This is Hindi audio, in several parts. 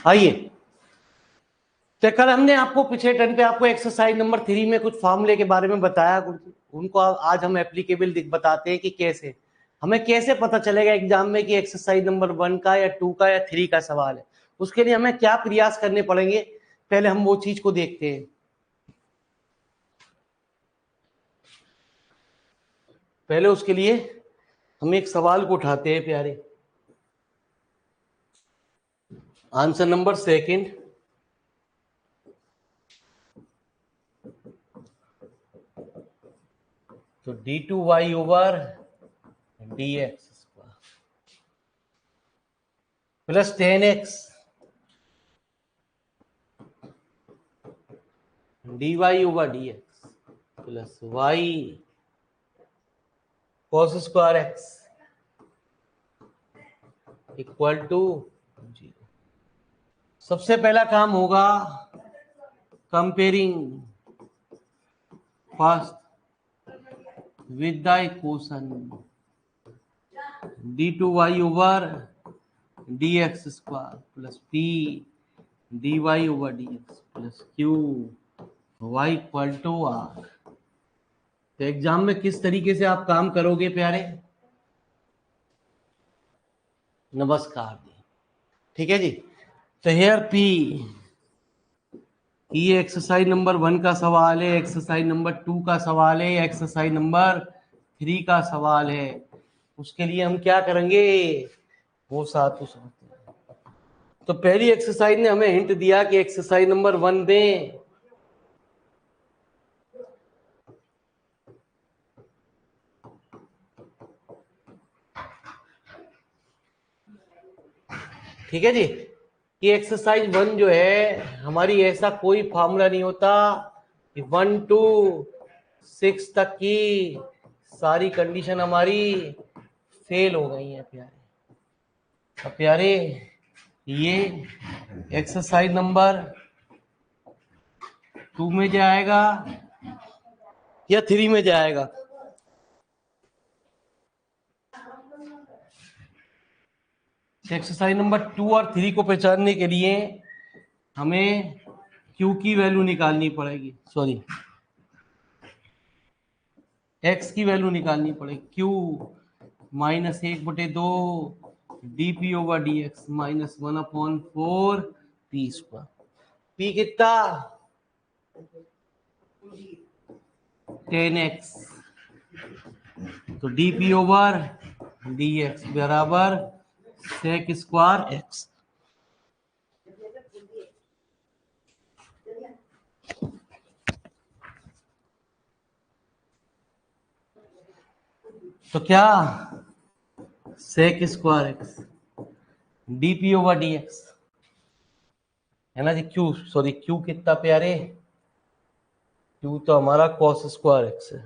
आइए, तो कल हमने आपको पिछले टर्न पे आपको एक्सरसाइज नंबर 3 में कुछ फॉर्मूले के बारे में बताया, उनको आज हम एप्लीकेबल बताते हैं कि कैसे हमें कैसे पता चलेगा एग्जाम में कि एक्सरसाइज नंबर 1 का या 2 का या 3 का सवाल है। उसके लिए हमें क्या प्रयास करने पड़ेंगे, पहले हम वो चीज को देखते हैं। पहले उसके लिए हम एक सवाल को उठाते हैं प्यारे। आंसर नंबर सेकंड, तो d2y over dx plus 10x dy over dx plus y cos square x equal to 0। सबसे पहला काम होगा comparing first with the equation d2y over dx square plus p dy over dx plus q y equal to r। तो एग्जाम में किस तरीके से आप काम करोगे प्यारे? नमस्कार जी, ठीक है जी। तो हेयर p, ये एक्सरसाइज नंबर 1 का सवाल है, एक्सरसाइज नंबर 2 का सवाल है, एक्सरसाइज नंबर 3 का सवाल है। उसके लिए हम क्या करेंगे, वो साथ तो पहली एक्सरसाइज ने हमें हिंट दिया कि एक्सरसाइज नंबर 1 में ठीक है जी, कि एक्सरसाइज 1 जो है हमारी ऐसा कोई फॉर्मूला नहीं होता कि 1 to 6 तक की सारी कंडीशन हमारी फेल हो गई है प्यारे। अब प्यारे ये एक्सरसाइज नंबर 2 में जाएगा या 3 में जाएगा? एक्सरसाइज नंबर 2 और 3 को पहचानने के लिए हमें Q की वैल्यू निकालनी पड़ेगी, सॉरी X की वैल्यू निकालनी पड़ेगी। Q -1/2 dp over dx -1/4 p square. P कितना? 10x, तो dp ओवर dx बराबर sec स्क्वायर x। तो क्या sec square x dp over dx है ना जी। Q कितना प्यारे? Q तो हमारा cos स्क्वायर x है।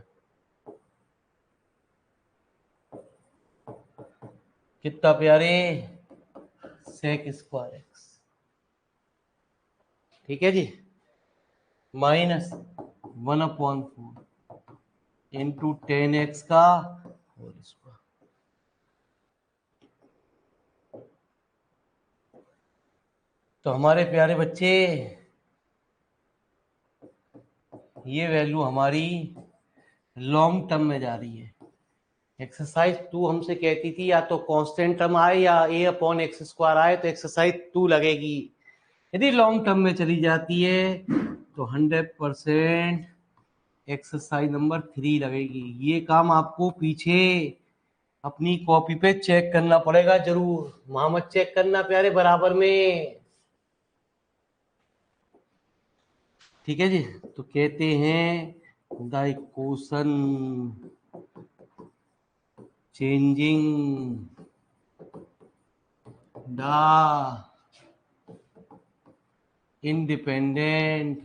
कितना प्यारे? sec स्क्वायर x, ठीक है जी, -1/4 इंटू 10x का होल स्क्वायर। तो हमारे प्यारे बच्चे ये वैल्यू हमारी लॉन्ग टर्म में जा रही है। एक्सरसाइज 2 हमसे कहती थी या तो कांस्टेंट टर्म आए या a/x² आए तो एक्सरसाइज 2 लगेगी। यदि लॉन्ग टर्म में चली जाती है तो 100% एक्सरसाइज नंबर 3 लगेगी। ये काम आपको पीछे अपनी कॉपी पे चेक करना पड़ेगा जरूर, वहां मत चेक करना प्यारे बराबर में, ठीक है जी। तो कहते हैं the equation changing the independent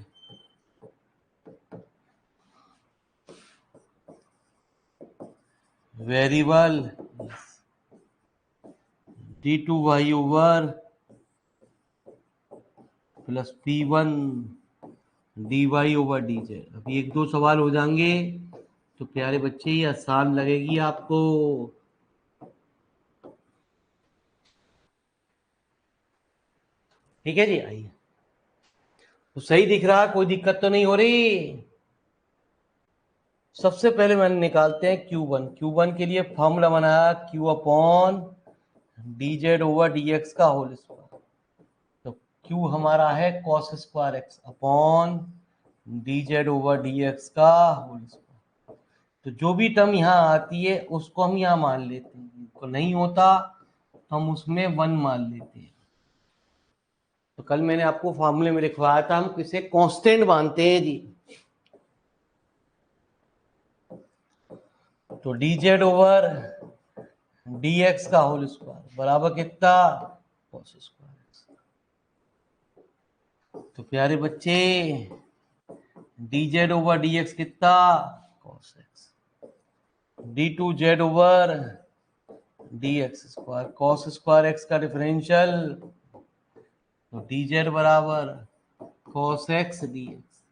variable d2y over plus p1 dy over dz। अभी 1-2 सवाल हो जाएंगे तो प्यारे बच्चे ये आसान लगेगी आपको। ठीक है जी। आइए, तो सही दिख रहा, कोई दिक्कत तो नहीं हो रही। सबसे पहले मैंने निकालते हैं Q1। Q1 के लिए फॉर्मूला बनाया Q upon D Z over D x का होल स्क्वायर। तो Q हमारा है cos square x upon D Z over D x का होल स्क्वायर। तो जो भी टर्म यहाँ आती है उसको हम यहाँ मान लेते हैं, तो नहीं होता तो हम उसमें 1 मान लेते हैं। तो कल मैंने आपको फॉर्मूले में लिखवाया था, हम किसे कांस्टेंट मानते हैं जी। तो d Z over D x का होल स्क्वायर बराबर कितना, कॉस स्क्वायर। तो प्यारे बच्चे d Z over D x कितना, cos x. D two Z over D x square, cos square x का डिफरेंशियल, तो डी जेड बराबर कॉस एक्स डी एक्स।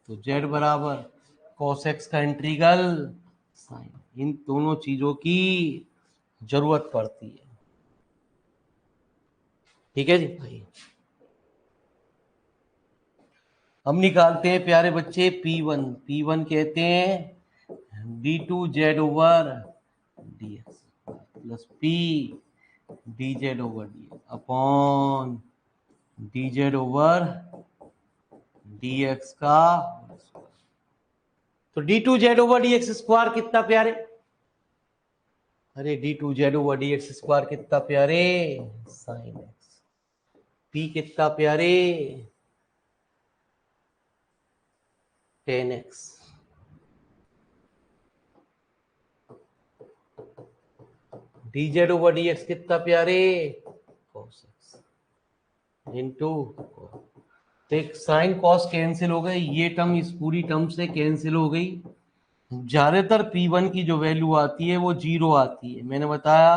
तो जेड बराबर कॉस एक्स का इंटीग्रल साइन। इन दोनों चीजों की जरूरत पड़ती है। ठीक है जी भाई। हम निकालते हैं प्यारे बच्चे P1। P1 कहते हैं D two Z over D x plus P D Z over D X upon D Z over D x का। तो D two Z over D x square कितना प्यारे, अरे D two Z over D x square कितना प्यारे, साइन एक्स। पी कितना प्यारे, 10x। D Z over D x कितना प्यारे, cos x इंटू। तो एक साइन कॉस कैंसिल हो गए, ये टर्म इस पूरी टर्म से कैंसिल हो गई। ज्यादातर P1 की जो वैल्यू आती है वो 0 आती है। मैंने बताया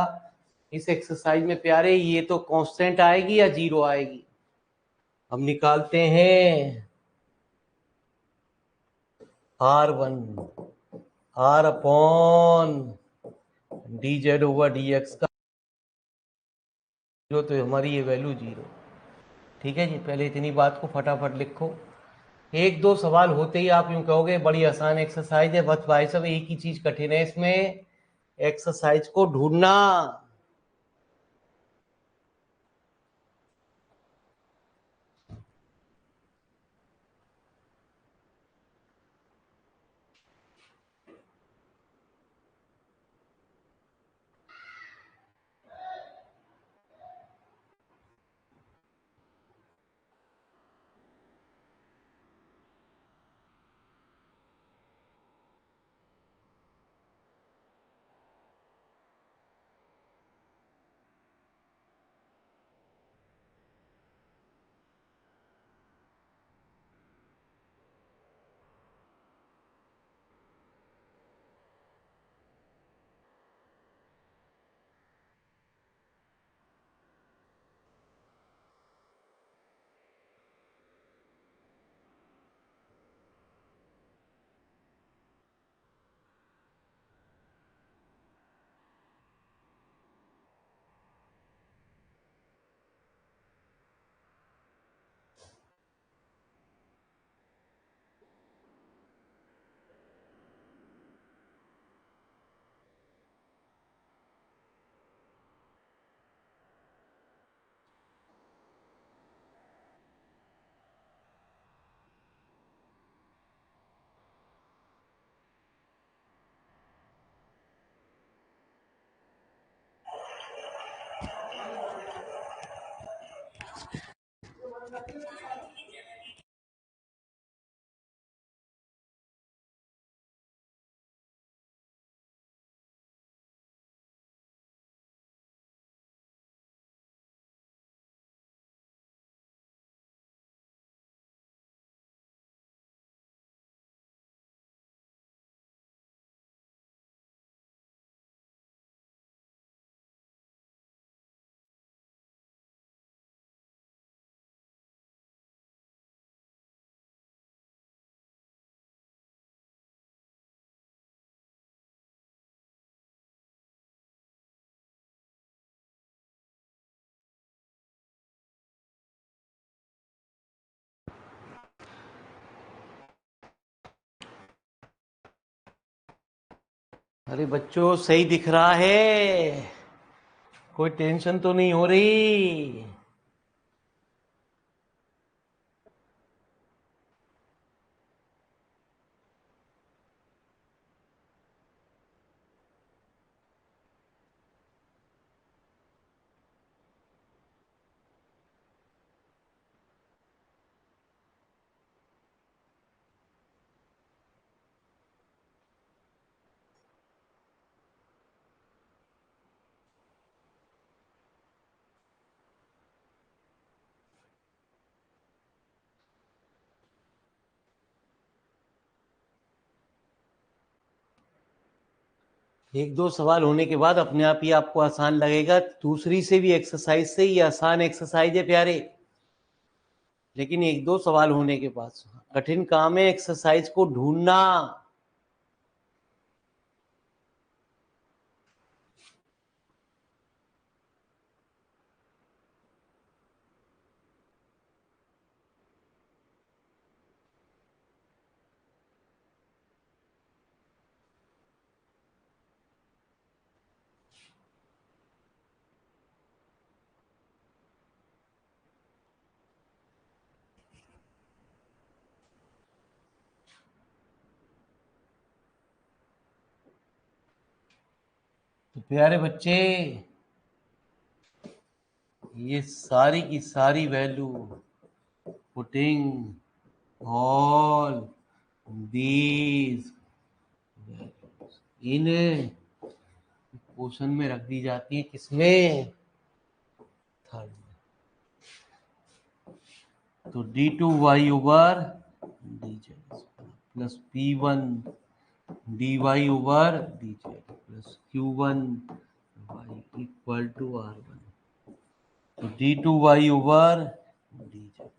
इस एक्सरसाइज में प्यारे ये तो कांस्टेंट आएगी या 0 आएगी। हम निकालते हैं R1 R upon D Z over D x का, जो तो हमारी ये वैल्यू 0। ठीक है जी, पहले इतनी बात को फटाफट लिखो। एक दो सवाल होते ही आप यूं कहोगे बड़ी आसान एक्सरसाइज है, बस भाई साहब एक ही चीज कठिन है इसमें, एक्सरसाइज को ढूंढना। अरे बच्चों सही दिख रहा है, कोई टेंशन तो नहीं हो रही। एक दो सवाल होने के बाद अपने आप ही आपको आसान लगेगा। दूसरी से भी एक्सरसाइज से ही आसान एक्सरसाइज है प्यारे, लेकिन एक दो सवाल होने के बाद कठिन काम है एक्सरसाइज को ढूंढना। तो प्यारे बच्चे, ये सारी की सारी value putting all these in question में रख दी जाती है। किसमें? थर्ड में। तो d2y D Z plus p1 dy D Z plus q1 y equal to r1। तो d2y डी जेड,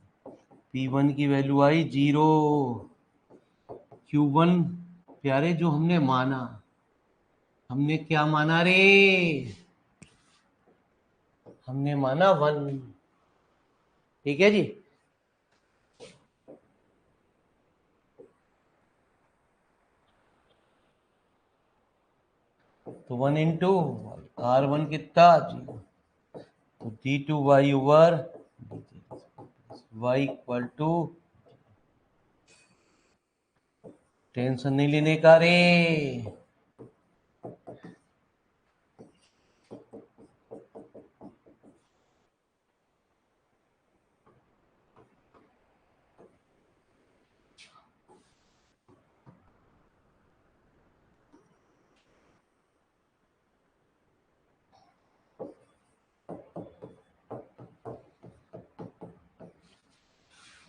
p1 की वैल्यू आई 0, q1 प्यारे जो हमने माना, हमने क्या माना रे? हमने माना 1। ठीक है जी। तो 1 इंटू r1 कितना 0। तो d2y y equal to, tension नहीं लेने का रे।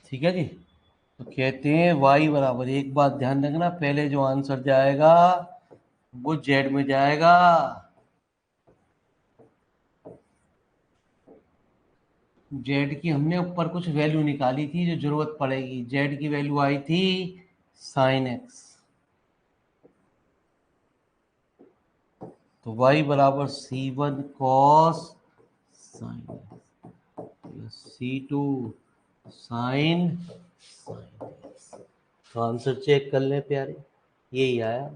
ठीक है जी। तो कहते हैं y बराबर, एक बात ध्यान रखना, पहले जो आंसर जाएगा वो z में जाएगा। z की हमने ऊपर कुछ वैल्यू निकाली थी जो जरूरत पड़ेगी। z की वैल्यू आई थी sin x। तो y बराबर c1 cos sin x plus c2 sin x। तो आंसर चेक कर लें प्यारे, यही आया।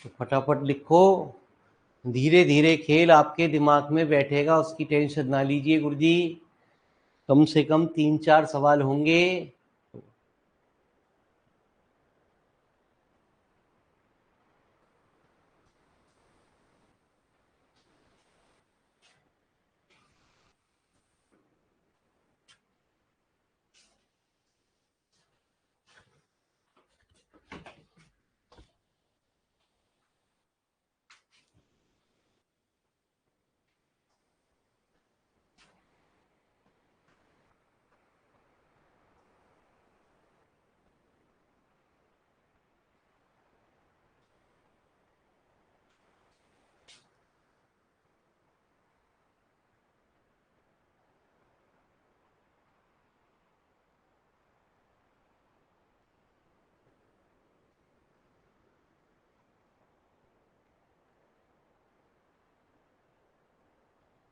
तो फटाफट लिखो, धीरे धीरे खेल आपके दिमाग में बैठेगा, उसकी टेंशन ना लीजिए गुरुजी। कम से कम 3-4 सवाल होंगे।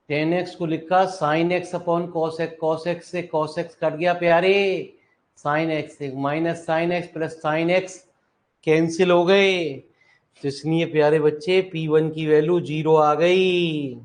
10x को लिखा sine x upon cos x, cos x से कॉस एक्स कट गया प्यारे, साइन एक्स से minus sine x plus sine x cancel हो गए, तो इसलिए प्यारे बच्चे P1 की वैल्यू 0 आ गई।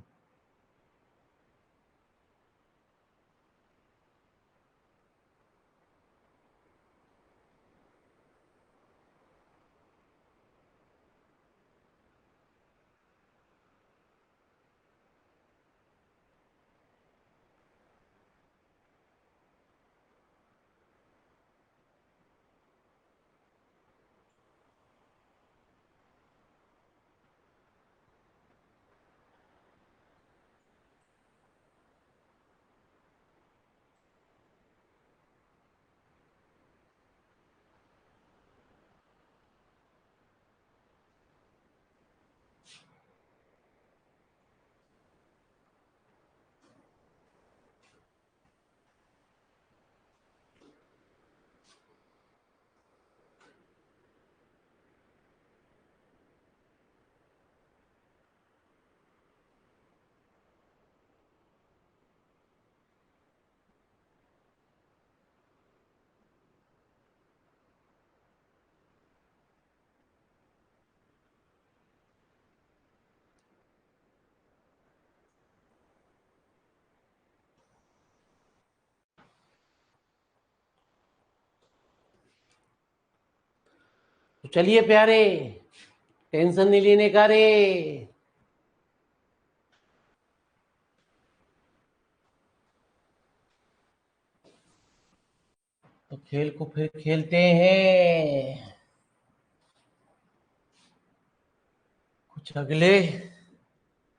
तो चलिए प्यारे, टेंशन नहीं लेने का रे। तो खेल को फिर खेलते हैं, कुछ अगले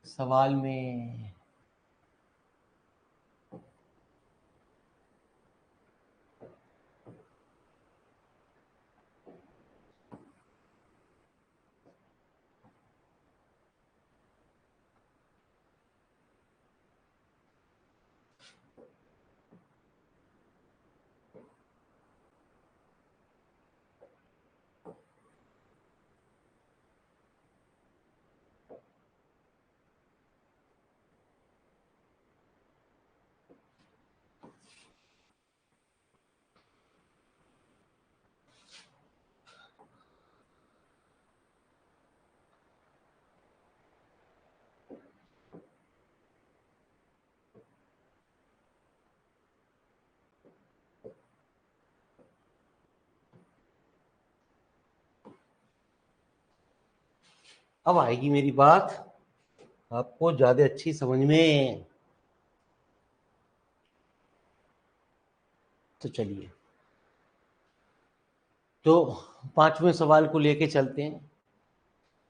सवाल में। अब आएगी मेरी बात आपको ज्यादा अच्छी समझ में। तो चलिए, तो पांचवें सवाल को लेके चलते हैं।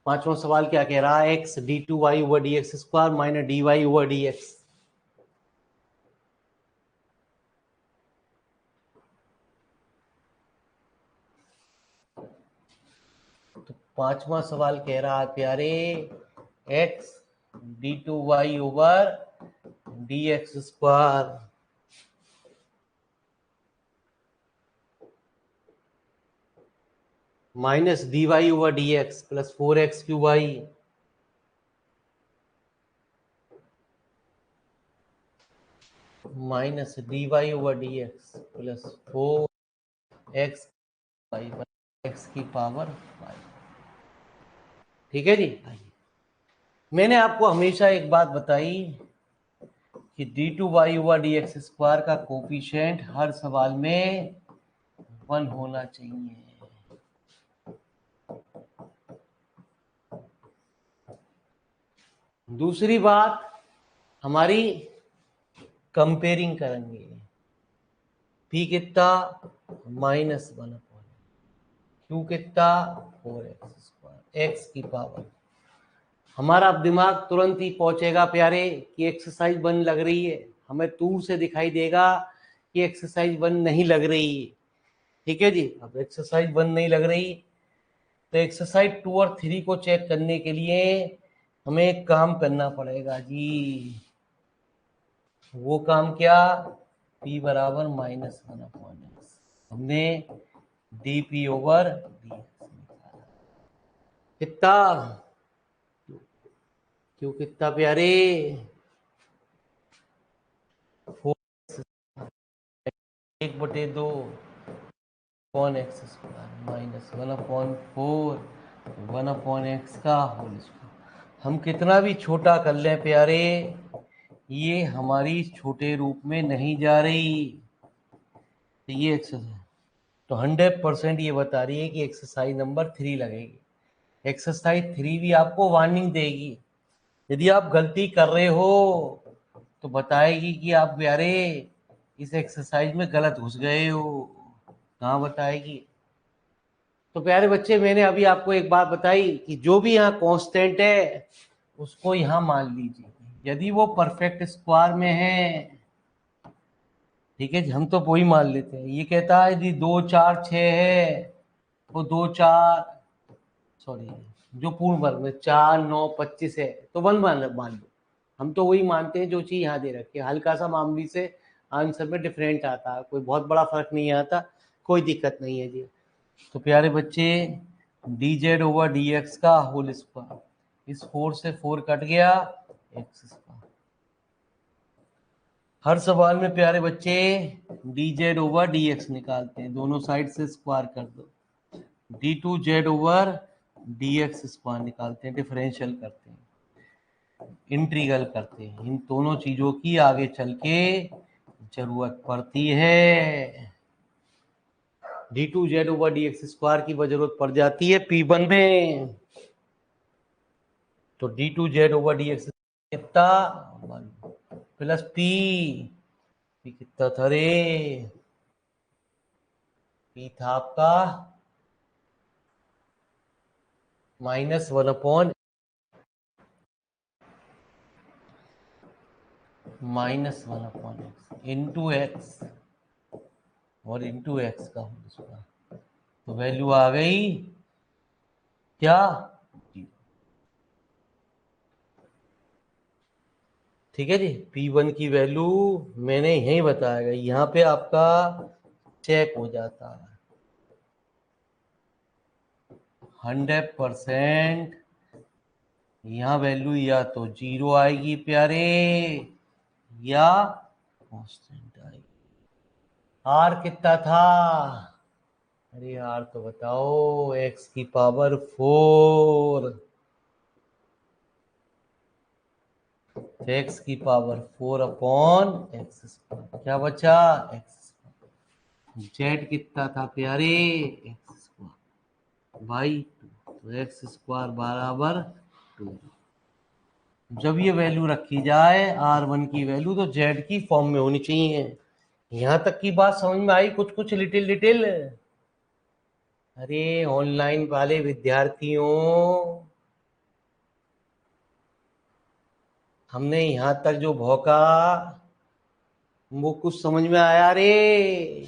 पांचवा सवाल क्या कह रहा है, x d two y over D x square minus d y over D x. तो पांचवा सवाल कह रहा है प्यारे, x d two y over D x square minus d y over D x plus 4x q y minus d y over D x plus 4x y x की पावर 5। ठीक है जी। मैंने आपको हमेशा एक बात बताई कि d two y over D x square का कोफिशिएंट हर सवाल में 1 होना चाहिए। दूसरी बात, हमारी कंपेयरिंग करेंगे, पी कितना -1 क्यू कितना 4x स्क्वायर एक्स की पावर। हमारा अब दिमाग तुरंत ही पहुंचेगा प्यारे कि एक्सरसाइज 1 लग रही है, हमें दूर से दिखाई देगा कि एक्सरसाइज 1 नहीं लग रही है। ठीक है जी, अब एक्सरसाइज 1 नहीं लग रही, तो एक्सरसाइज 2 और 3 को चेक करने के लिए हमें एक काम करना पड़ेगा जी। वो काम क्या, P बराबर -1/x, हमने डी पी ओवर डी निकाला कितना, क्यों कितना प्यारे 4 1/2 upon x square minus 1/4 1/x का होल स्क्वायर। हम कितना भी छोटा कर लें प्यारे, ये हमारी छोटे रूप में नहीं जा रही। तो ये एक्सरसाइज तो 100% ये बता रही है कि एक्सरसाइज नंबर 3 लगेगी। एक्सरसाइज 3 भी आपको वार्निंग देगी। यदि आप गलती कर रहे हो तो बताएगी कि आप प्यारे इस एक्सरसाइज में गलत घुस गए हो। कहाँ बताएगी? तो प्यारे बच्चे, मैंने अभी आपको एक बात बताई कि जो भी यहाँ कांस्टेंट है उसको यहाँ मान लीजिए। यदि वो परफेक्ट स्क्वायर में है, ठीक है, हम तो वही मान लेते हैं। ये कहता है यदि 2 4 6 है तो 2 4 सॉरी जो पूर्ण वर्ग में 4 9 25 है तो 1 मान लो। हम तो वही मानते हैं जो चीज यहाँ दे रखी है। हल्का सा मामूली से आंसर में डिफरेंट आता है, कोई बहुत बड़ा फर्क नहीं आता, कोई दिक्कत नहीं है जी। तो प्यारे बच्चे, dz/dx का होल स्क्वायर, इस 4 से 4 कट गया, एक्स स्क्वायर। हर सवाल में प्यारे बच्चे dz/dx निकालते हैं, दोनों साइड से स्क्वायर कर दो। d2z/dx स्क्वायर निकालते हैं, डिफरेंशियल करते हैं, इंटीग्रल करते हैं। इन दोनों चीजों की आगे चल के जरूरत पड़ती है। d2z/dx स्क्वायर की जरूरत पड़ जाती है P1 में। तो d2z/dx कितना प्लस P कितना था रे? P था आपका -1 -1 इंटू एक्स और इंटू एक्स का होल स्क्वायर। तो वैल्यू आ गई क्या? ठीक है जी। P1 की वैल्यू मैंने यही बताया, यहाँ पे आपका चेक हो जाता है। 100% यहाँ वैल्यू या तो 0 आएगी प्यारे या कांस्टेंट आएगी। आर कितना था? अरे यार तो बताओ, x की पावर 4, x की पावर 4 अपॉन एक्स स्क्वायर। क्या बचा? X square. जेड कितना था प्यारे? एक्स स्क्वायर बाई 2, तो एक्स स्क्वायर बराबर 2। जब ये वैल्यू रखी जाए R1 की वैल्यू तो जेड की फॉर्म में होनी चाहिए। यहां तक की बात समझ में आई? कुछ कुछ लिटिल लिटिल। अरे ऑनलाइन वाले विद्यार्थियों, हमने यहां तक जो भौंका वो कुछ समझ में आया रे?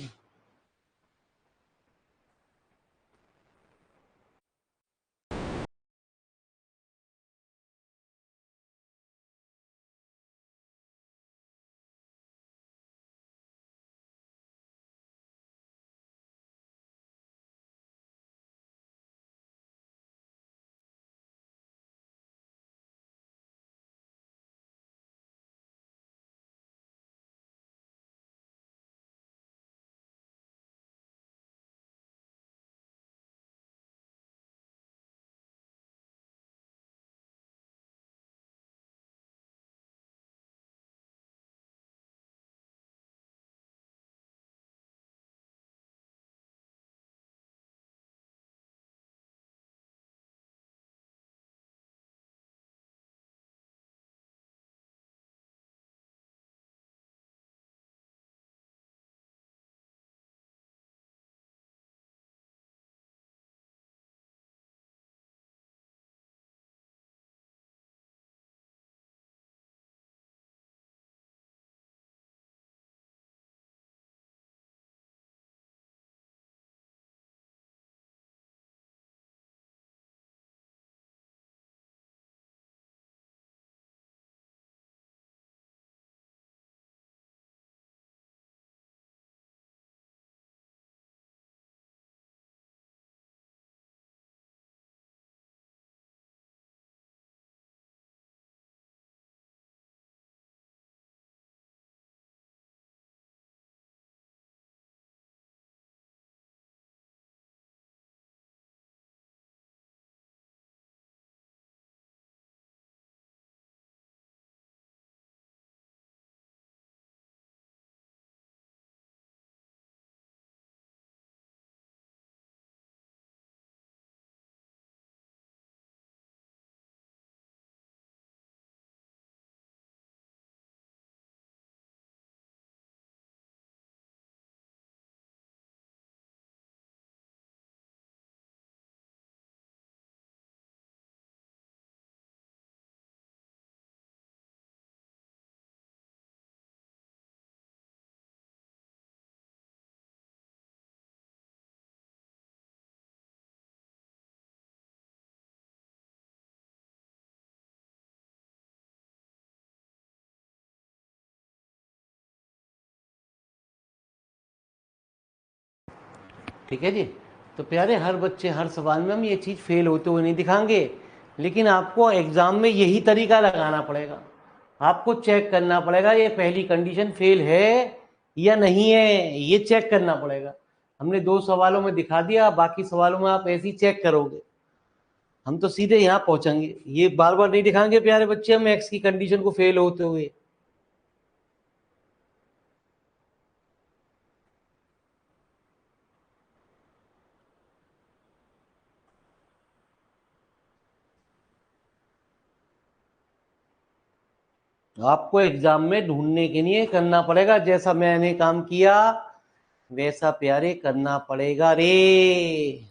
ठीक है जी। तो प्यारे हर बच्चे हर सवाल में हम ये चीज़ फेल होते हुए नहीं दिखाएंगे, लेकिन आपको एग्ज़ाम में यही तरीका लगाना पड़ेगा। आपको चेक करना पड़ेगा ये पहली कंडीशन फेल है या नहीं है, ये चेक करना पड़ेगा। हमने 2 सवालों में दिखा दिया, बाकी सवालों में आप ऐसे ही चेक करोगे। हम तो सीधे यहाँ पहुंचेंगे, ये बार बार नहीं दिखाएंगे प्यारे बच्चे हम एक्स की कंडीशन को फेल होते हुए। आपको एग्जाम में ढूंढने के लिए करना पड़ेगा, जैसा मैंने काम किया वैसा प्यारे करना पड़ेगा रे।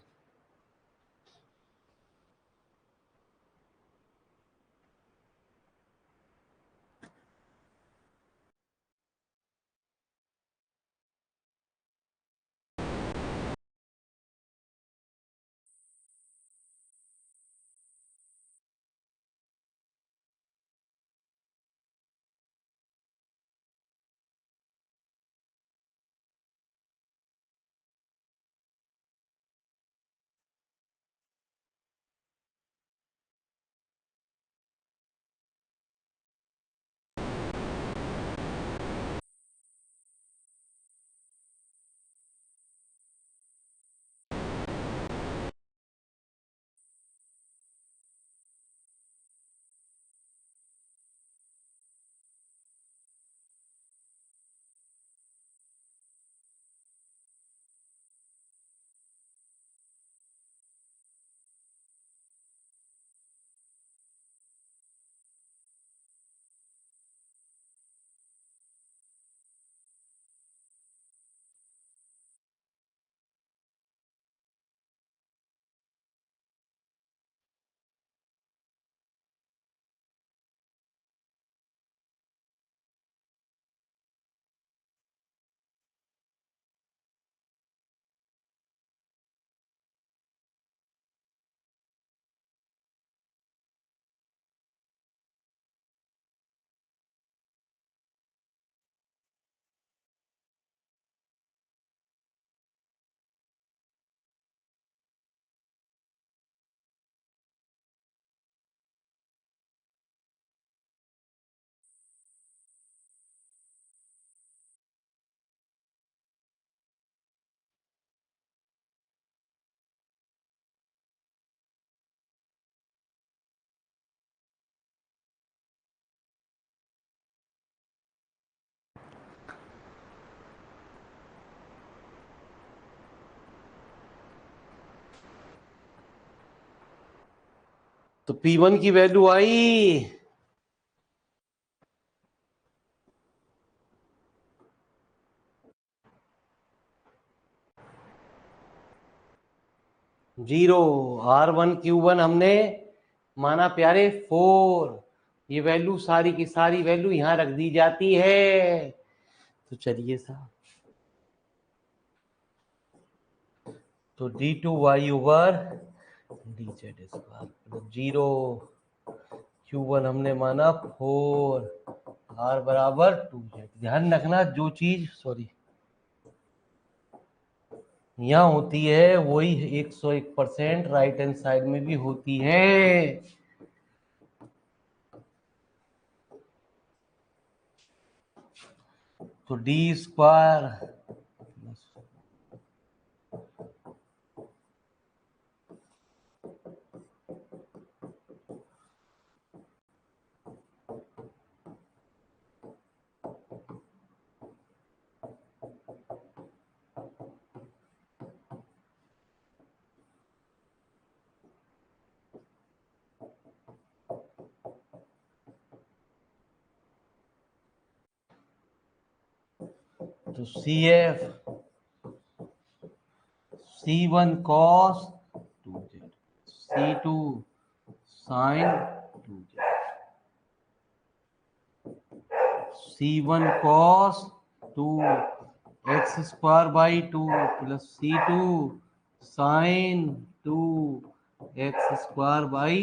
तो P1 की वैल्यू आई 0, R1Q1 हमने माना प्यारे 4। ये वैल्यू सारी की सारी वैल्यू यहां रख दी जाती है। तो चलिए साहब, तो D2Y over DZ square 0, Q1 हमने माना 4, R बराबर 2Z। ध्यान रखना जो चीज यहाँ होती है वही 101% राइट हैंड साइड में भी होती है। तो D स्क्वायर तो CF C1 cos 2Z, C2 sin 2Z, C1 cos 2 x square by 2 plus C2 sin 2 x square by.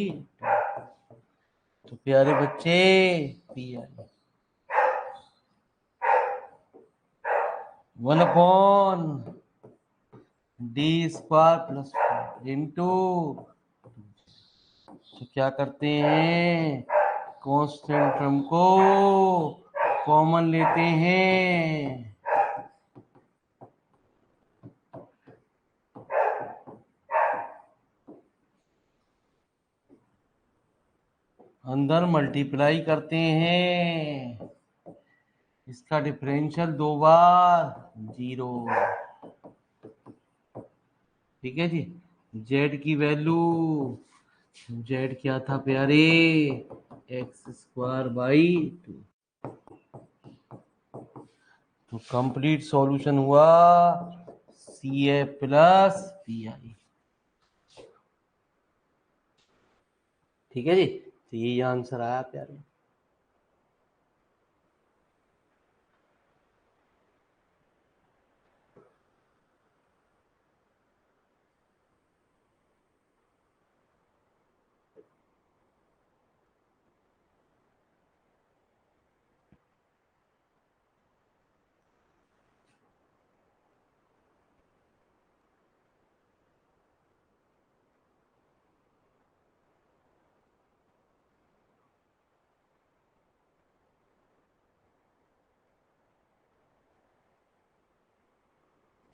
तो प्यारे बच्चे P आई 1/, डी स्क्वायर प्लस 4 इंटू, तो क्या करते हैं, कांस्टेंट टर्म को कॉमन लेते हैं, अंदर मल्टीप्लाई करते हैं, इसका डिफरेंशियल 2 बार 0। ठीक है जी। जेड की वैल्यू, जेड क्या था प्यारे, एक्स स्क्वायर बाई 2। तो कंप्लीट सॉल्यूशन हुआ सी ए प्लस पी आई। ठीक है जी, तो यही आंसर आया प्यारे।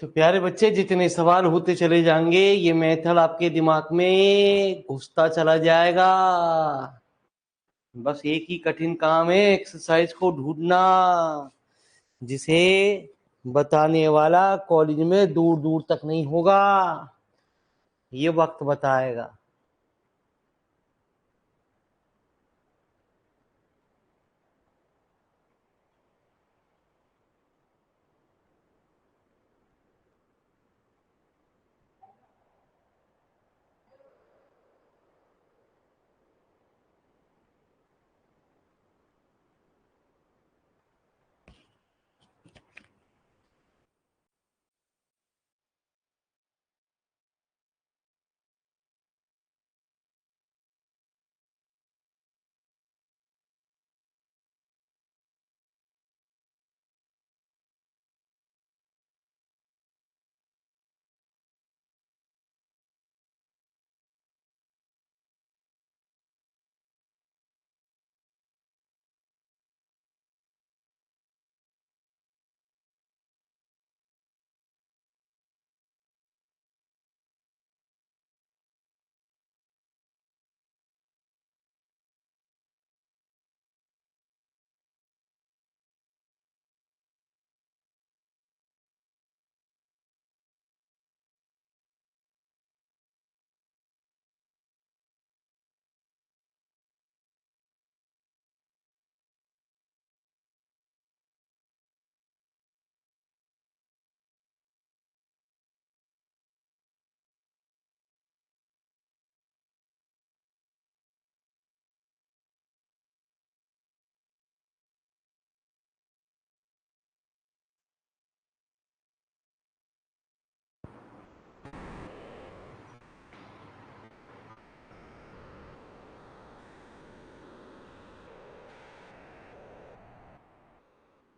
तो प्यारे बच्चे, जितने सवाल होते चले जाएंगे ये मेथड आपके दिमाग में घुसता चला जाएगा। बस एक ही कठिन काम है, एक्सरसाइज को ढूंढना, जिसे बताने वाला कॉलेज में दूर दूर तक नहीं होगा, ये वक्त बताएगा।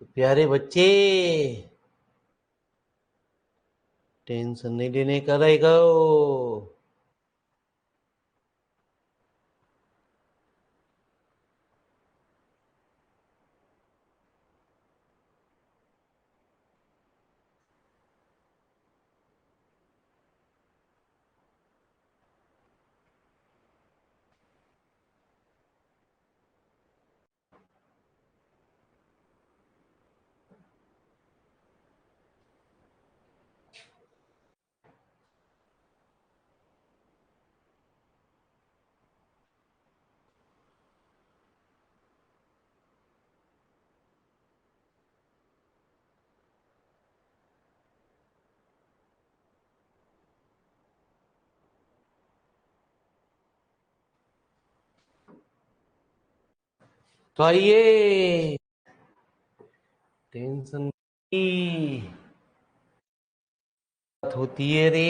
तो प्यारे बच्चे, टेंशन नहीं लेने का रहेगा। तो आइए, टेंशन की बात होती है रे।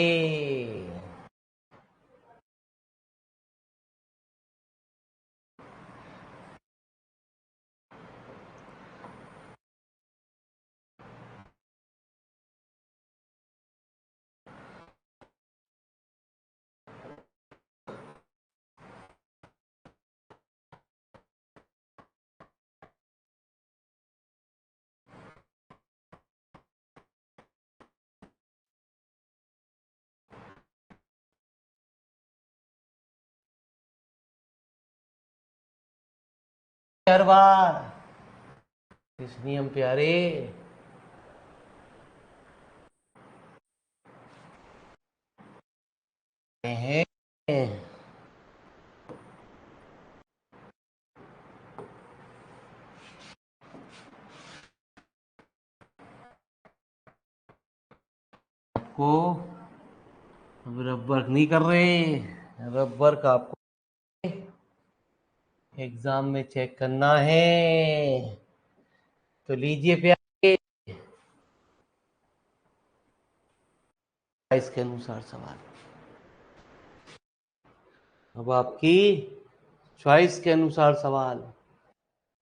हर बार इस नियम प्यारे हैं। को अब रब वर्क नहीं कर रहे, रब वर्क आपको एग्जाम में चेक करना है। तो लीजिए प्यारे इसके अनुसार सवाल। अब आपकी चॉइस के अनुसार सवाल।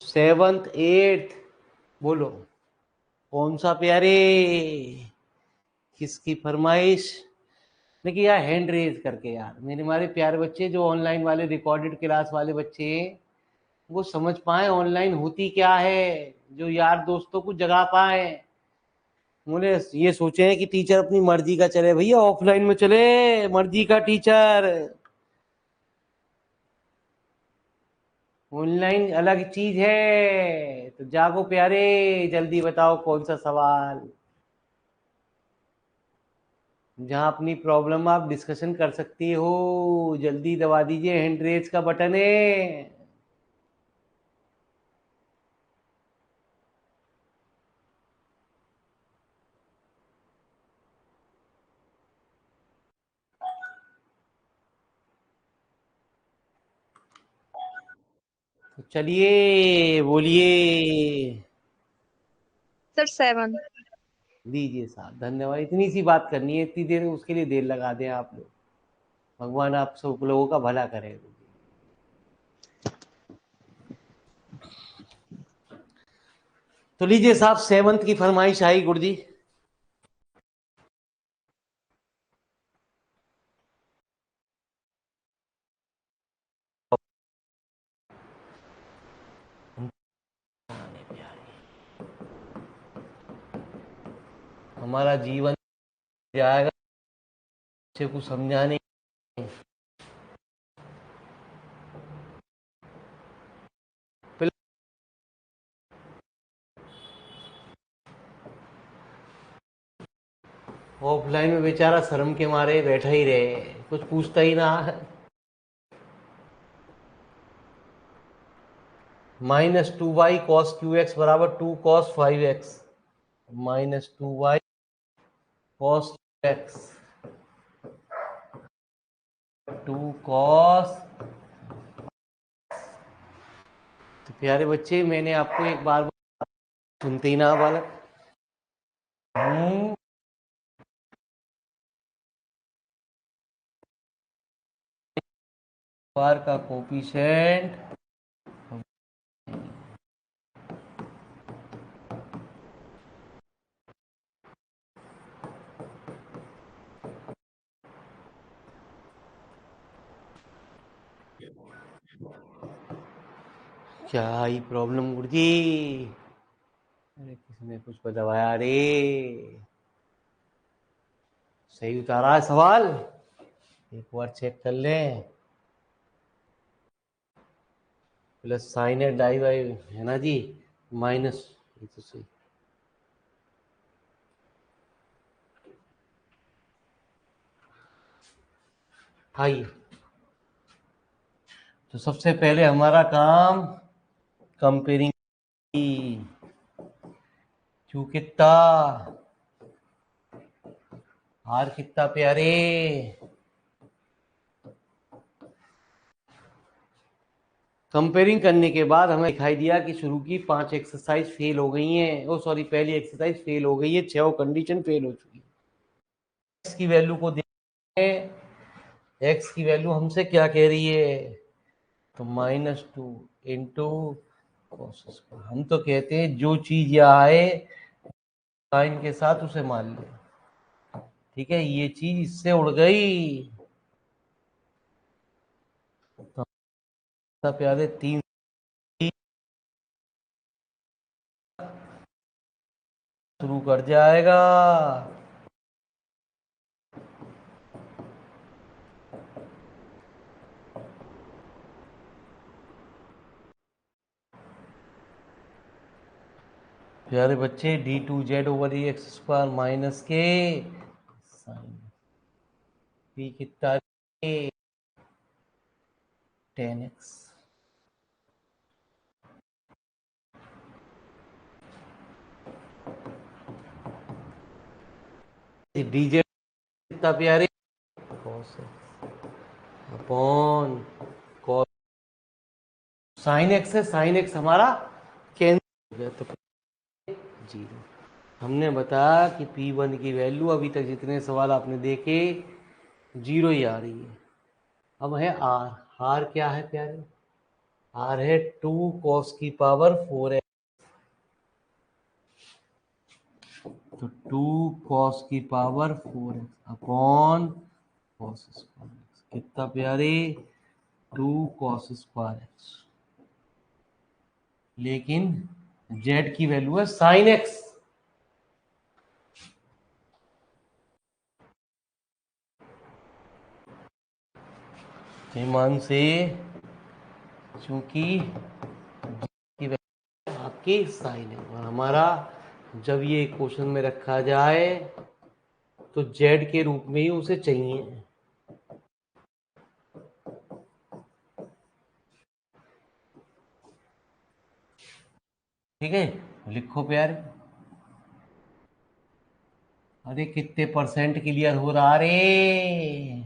7th 8th बोलो कौन सा प्यारे, किसकी फरमाइश। देखिए यार हैंड रेज करके यार, मेरे हमारे प्यारे बच्चे जो ऑनलाइन वाले रिकॉर्डेड क्लास वाले बच्चे हैं, वो समझ पाए ऑनलाइन होती क्या है, जो यार दोस्तों को जगा पाए। मुझे ये सोचे हैं कि टीचर अपनी मर्जी का चले, भैया ऑफलाइन में चले, मर्जी का टीचर। ऑनलाइन अलग चीज है। तो जागो प्यारे, जल्दी बताओ कौन सा सवाल, जहां अपनी प्रॉब्लम आप डिस्कशन कर सकती हो। जल्दी दबा दीजिए, हैंड रेज का बटन है। तो चलिए बोलिए। सर 7। दीजिए साहब, धन्यवाद। इतनी सी बात करनी है, इतनी देर उसके लिए देर लगा दें आप लोग। भगवान आप सब लोगों का भला करे। तो लीजिए साहब, 7th की फरमाइश आई गुरुजी। हमारा जीवन जाएगा बच्चे को समझाने। ऑफलाइन में बेचारा शर्म के मारे बैठा ही रहे, कुछ पूछता ही ना। -2y cos qx बराबर 2 cos 5x, -2y cos x 2 cos। तो प्यारे बच्चे, मैंने आपको एक बार सुनते ही ना बालक। बार का कोफिशिएंट क्या आई प्रॉब्लम गुरुजी। अरे किसने कुछ बताया रे, सही उतारा है सवाल, एक बार चेक कर लें। प्लस साइन है डाई बाई है ना जी, माइनस, ये तो सही। आइए, तो सबसे पहले हमारा काम कंपेयरिंग। क्यू कितना, आर कितना प्यारे। कंपेयरिंग करने के बाद हमें दिखाई दिया कि शुरू की 5 एक्सरसाइज फेल हो गई हैं। ओ सॉरी, पहली एक्सरसाइज फेल हो गई है, 6 कंडीशन फेल हो चुकी है। एक्स की वैल्यू को देखें, एक्स की वैल्यू हमसे क्या कह रही है, तो -2 इंटू कॉस स्क्वायर। हम तो कहते हैं जो चीज यहाँ आए साइन के साथ उसे मान ले। ठीक है, ये चीज इससे उड़ गई। तो प्यारे 3 शुरू कर जाएगा। प्यारे बच्चे d2z/x² माइनस के साइन p कितना 10x dz कितना प्यारे cos upon cos sine x है, साइन एक्स हमारा कैंसिल हो गया तो जीरो। हमने बताया कि P1 की वैल्यू अभी तक जितने सवाल आपने देखे जीरो ही आ रही है। अब है आर। आर क्या है प्यारे? आर है 2 cos⁴x। तो 2 cos⁴x अपॉन cos²x कितना प्यारे 2 cos²x। लेकिन z की वैल्यू है साइन एक्स। मान से चूंकि की वैल्यू आपकी साइन है और हमारा जब ये क्वेश्चन में रखा जाए तो z के रूप में ही उसे चाहिए। ठीक है, लिखो प्यारे। अरे कितने परसेंट क्लियर हो रहा रे?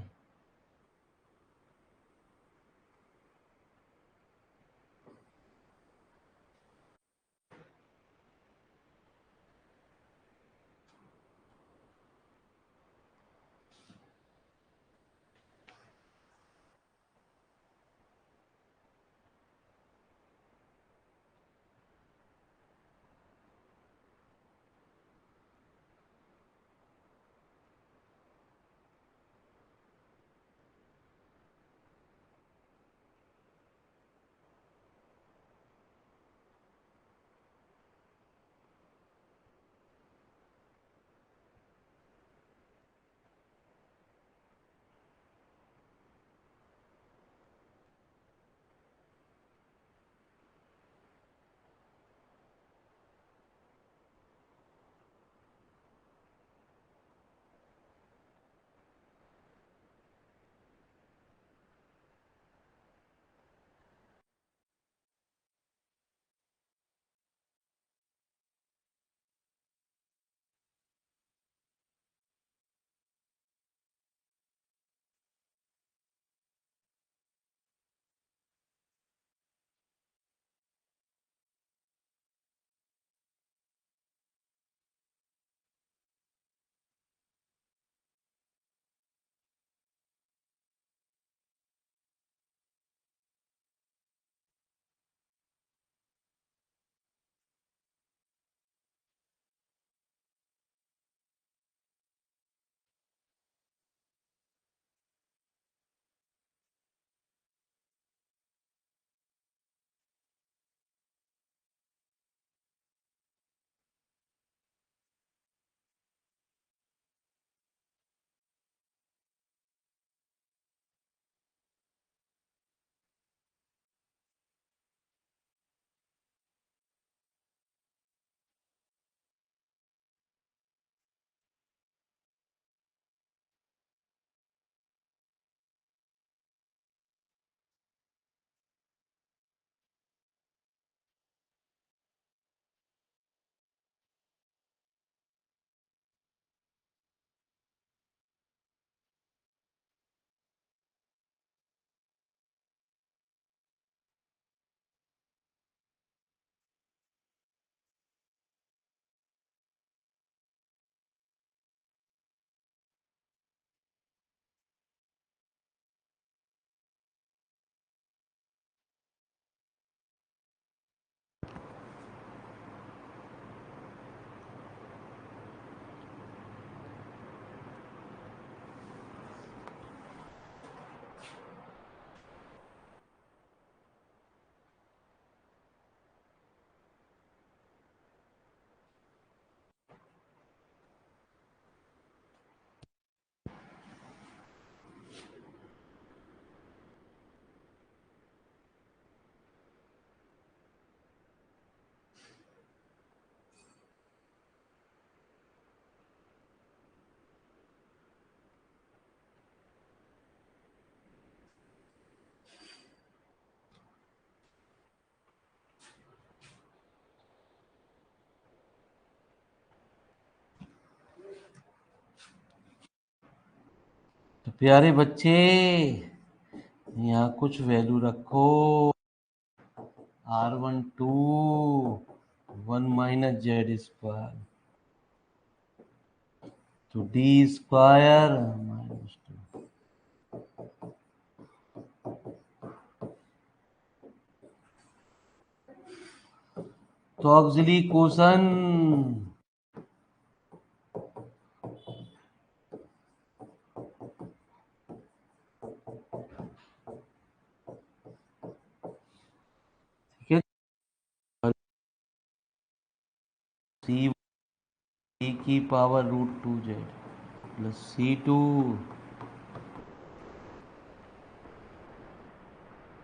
प्यारे बच्चे यहाँ कुछ वैल्यू रखो। R12 1 माइनस जेड स्क्वायर तो डी स्क्वायर माइनस 2। तो ऑक्सिलरी क्वेश्चन ठीक है। सी की पावर √2z प्लस C2।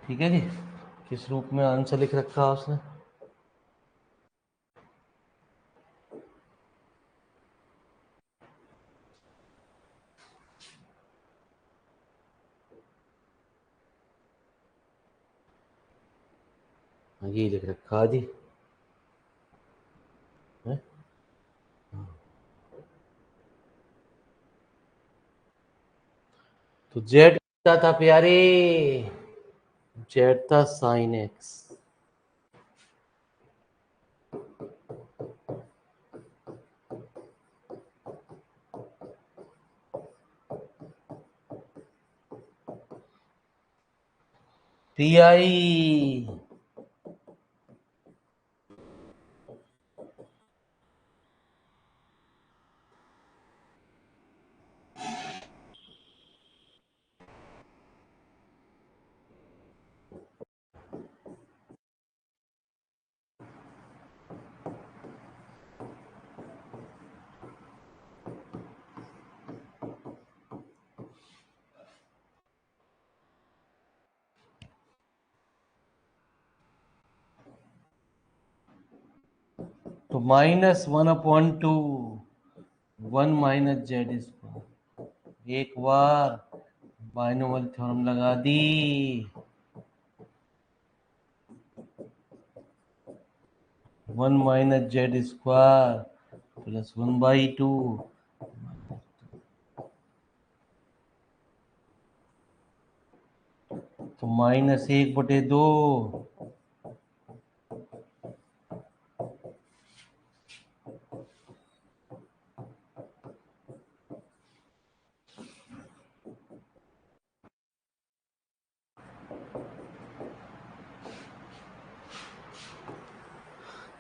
ठीक है जी। किस रूप में आंसर लिख रखा है उसने? ये लिख रखा है जी। है? तो जेड क्या था प्यारे? जेड था साइन एक्स। पी आई तो -1/2 1 माइनस जेड स्क्वायर। एक बार बाइनोमियल थ्योरम लगा दी। 1 माइनस जेड स्क्वायर प्लस 1/2 तो -1/2।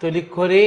तो लिखो रे।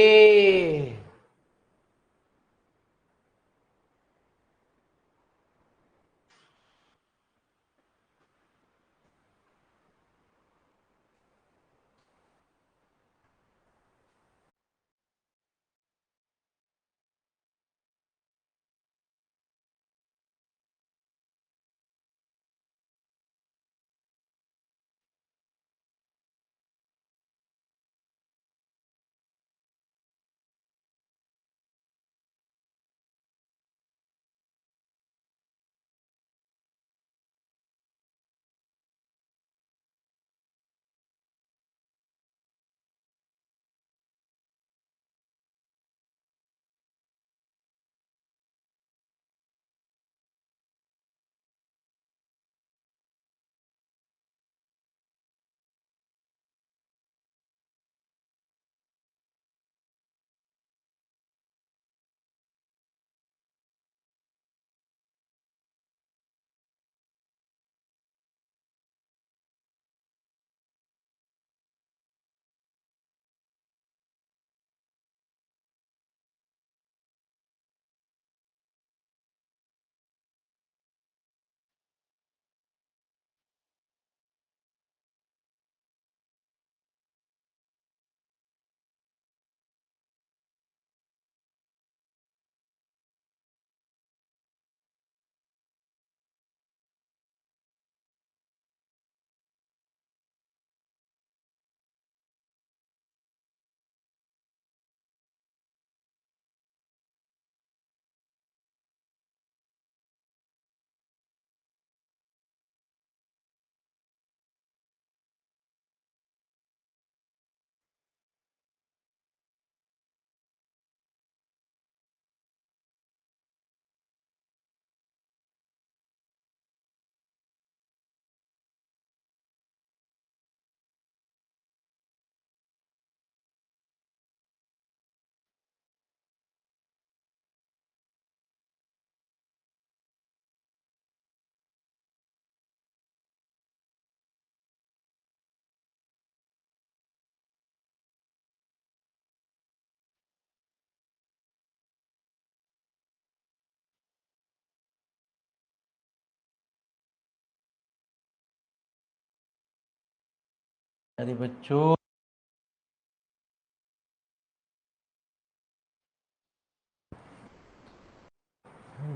अरे बच्चों,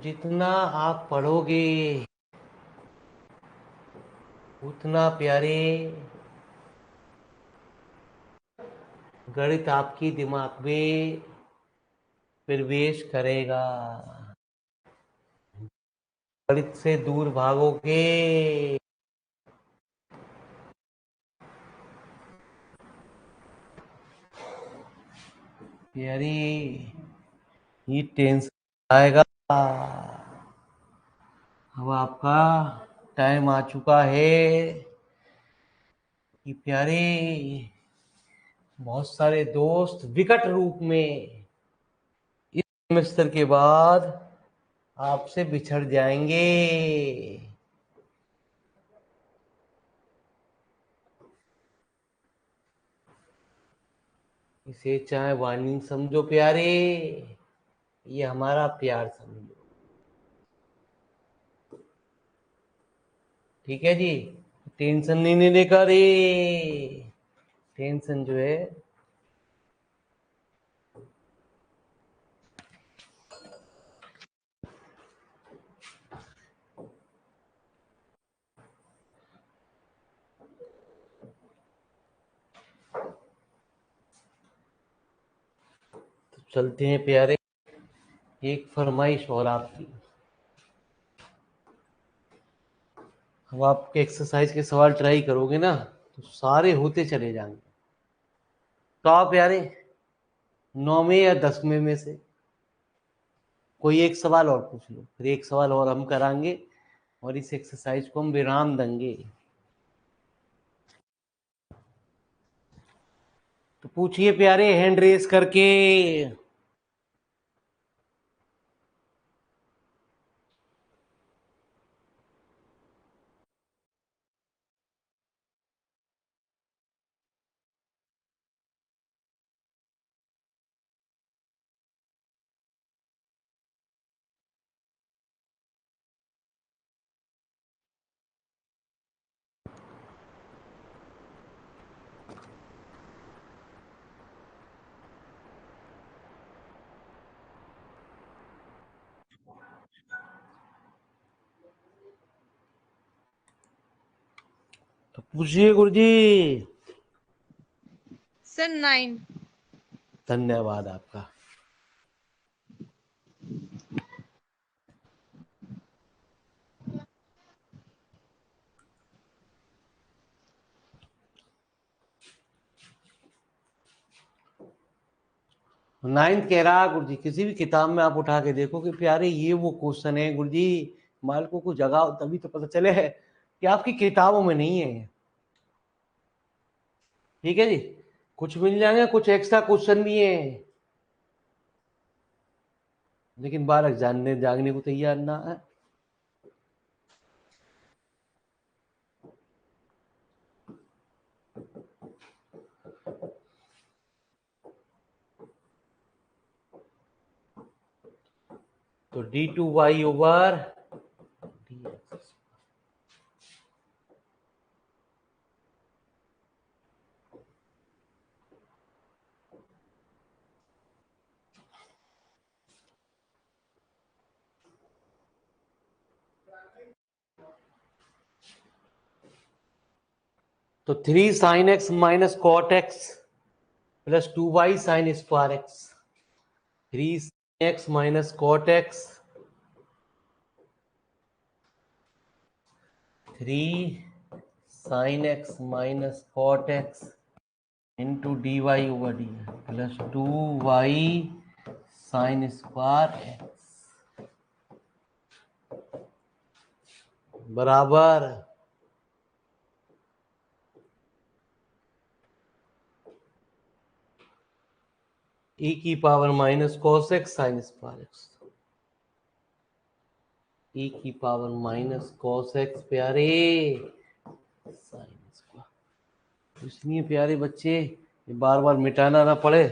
जितना आप पढ़ोगे उतना प्यारे गणित आपकी दिमाग में प्रवेश करेगा। गणित से दूर भागोगे प्यारी, ये टेंशन आएगा। अब आपका टाइम आ चुका है कि प्यारे बहुत सारे दोस्त विकट रूप में इस सेमेस्टर के बाद आपसे बिछड़ जाएंगे। इसे चाहे वार्निंग समझो प्यारे, ये हमारा प्यार समझो। ठीक है जी, टेंशन नहीं लेने का रे। टेंशन जो है तो चलते हैं प्यारे, एक फरमाइश और आपकी। अब आपके एक्सरसाइज के सवाल ट्राई करोगे ना तो सारे होते चले जाएंगे। तो आप यारे 9वें या 10वें में से कोई एक सवाल और पूछ लो, फिर एक सवाल और हम कराएंगे और इस एक्सरसाइज को हम विराम देंगे। तो पूछिए प्यारे हैंड रेस करके। तो पूछिए गुरुजी। सर 9। धन्यवाद आपका। नाइन्थ कह रहा गुरुजी, किसी भी किताब में आप उठा के देखो कि प्यारे ये वो क्वेश्चन है गुरुजी, मालकों को जगाओ तभी तो पता चले है कि आपकी किताबों में नहीं है। ठीक है जी, कुछ मिल जाएंगे, कुछ एक्स्ट्रा क्वेश्चन भी है, लेकिन बालक जानने जागने को तैयार ना है। तो d2y ओवर dx। तो 3 sin x minus cot x plus 2y sine square x. 3 sin x minus cot x, 3 sin x minus cot x into d y over d plus 2y sine square x बराबर e की power minus cos x sine square x. e की पावर माइनस कॉस एक्स प्यारे साइन स्क्वायर। इसलिए प्यारे बच्चे ये बार बार मिटाना ना पड़े।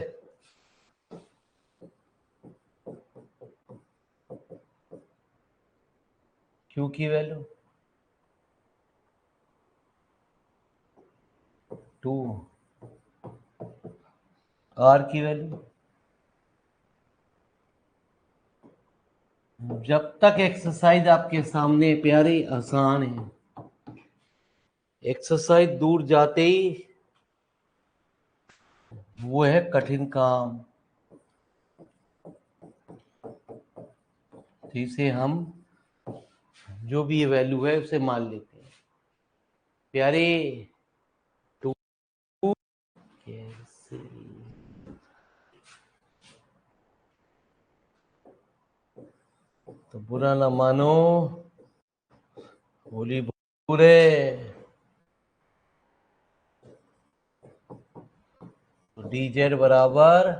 क्यू की वैल्यू टू आर की वैल्यू, जब तक एक्सरसाइज आपके सामने प्यारे आसान है, एक्सरसाइज दूर जाते ही वो है कठिन काम। तो इसे हम जो भी ये वैल्यू है उसे मान लेते हैं प्यारे। टू कैसे, तो बुरा ना मानो, होली बुरे। तो डी जेड बराबर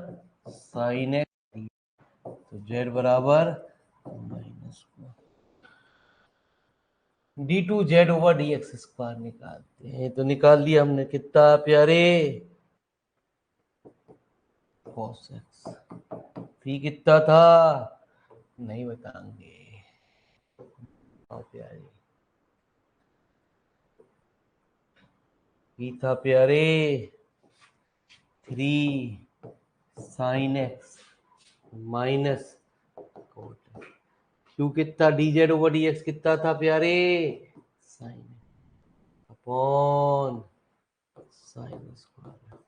साइन एक्स, तो जेड बराबर minus d two Z over D x square निकालते हैं। तो निकाल दिया हमने, कितना प्यारे, कॉस एक्स। पी कितना था, नहीं बताएंगे। प्यारे पी था प्यारे 3 sine x minus cot. Q कितना, d Z over D x कितना था प्यारे, साइन अपॉन साइन स्क्वायर।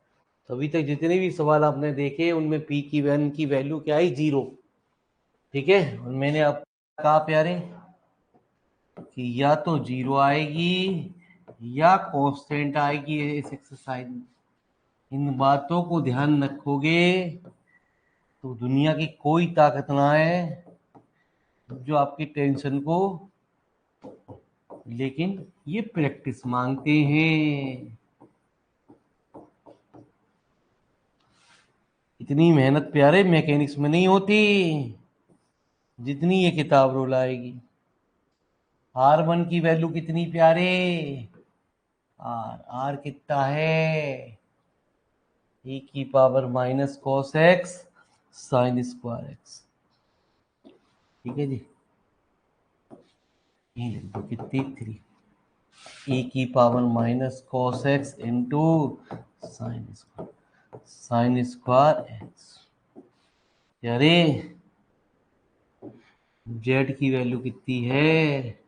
अभी तक जितने भी सवाल आपने देखे उनमें पी की वन की वैल्यू क्या आई, 0। ठीक है, और मैंने अब कहा प्यारे कि या तो 0 आएगी या कांस्टेंट आएगी इस एक्सरसाइज में। इन बातों को ध्यान रखोगे तो दुनिया की कोई ताकत ना है जो आपकी टेंशन को, लेकिन ये प्रैक्टिस मांगते हैं। इतनी मेहनत प्यारे मैकेनिक्स में नहीं होती जितनी ये किताब रुलाएगी। R1 की वैल्यू कितनी प्यारे, आर आर कितना है, e की power minus cos x sine square x. ठीक है जी, ये लिख दो कितनी, 3 e की power minus cos x into sine square x. अरे जेड की वैल्यू कितनी है,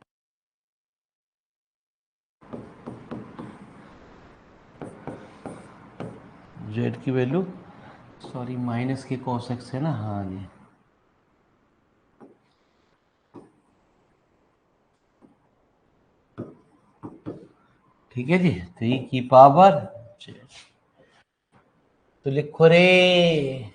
जेड की वैल्यू, सॉरी माइनस के कॉस एक्स है ना, हाँ जी। ठीक है जी, 3 की पावर जेड। तो लिखो रे,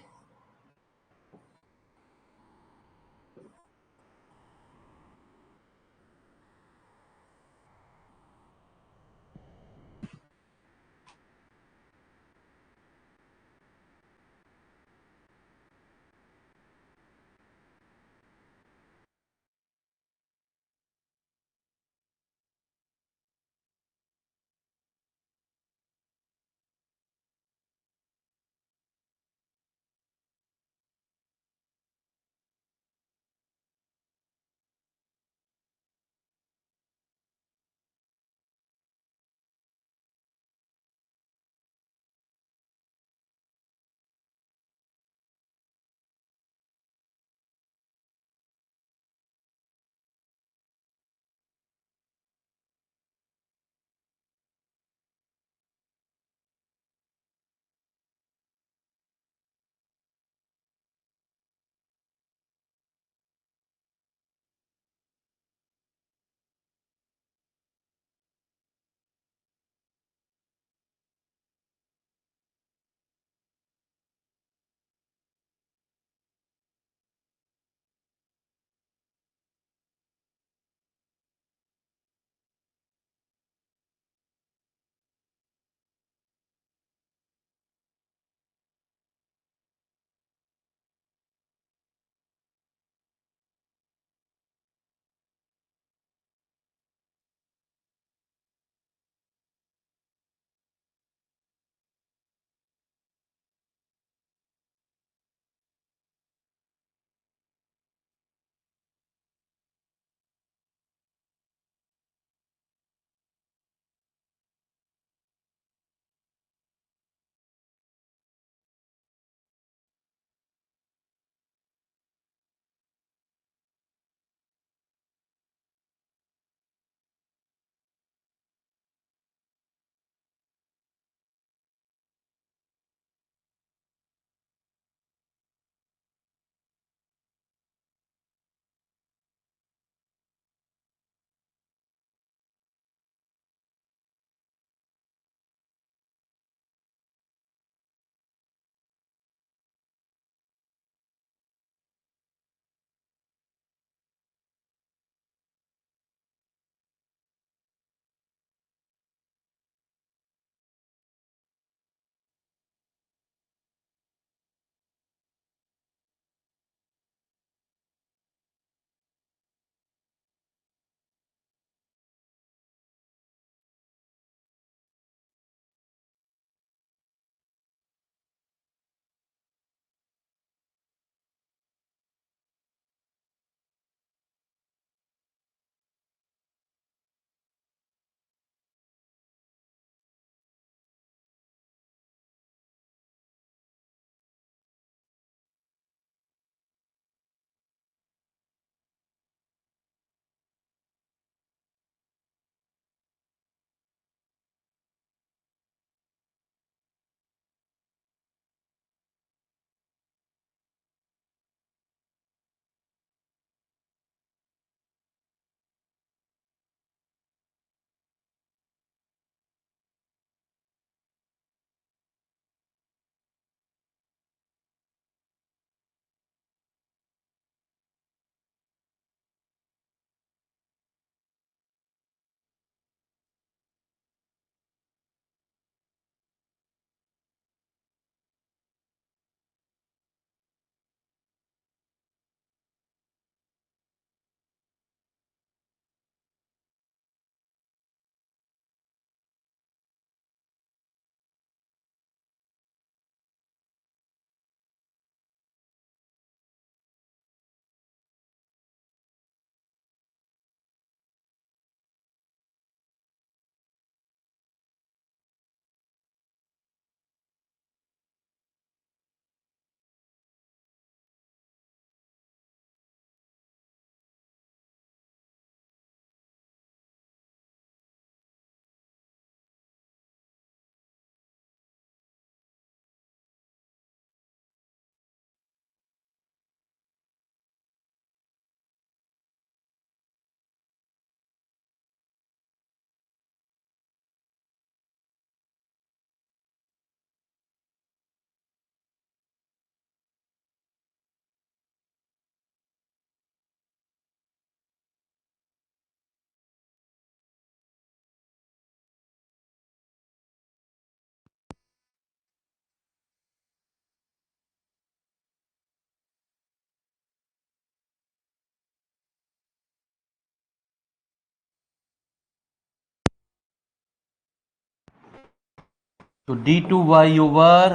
तो d2y over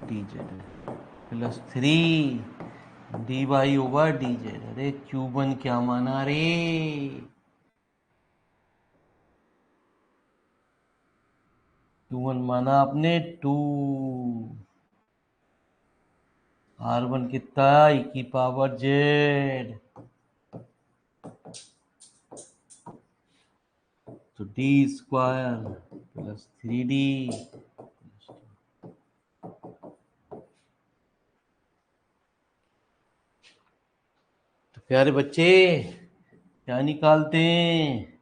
dz plus 3 dy over dz। अरे Q1 क्या माना रे? Q1 माना आपने 2। R1 कितना e की पावर z। तो डी स्क्वायर प्लस 3d। तो प्यारे बच्चे क्या निकालते हैं?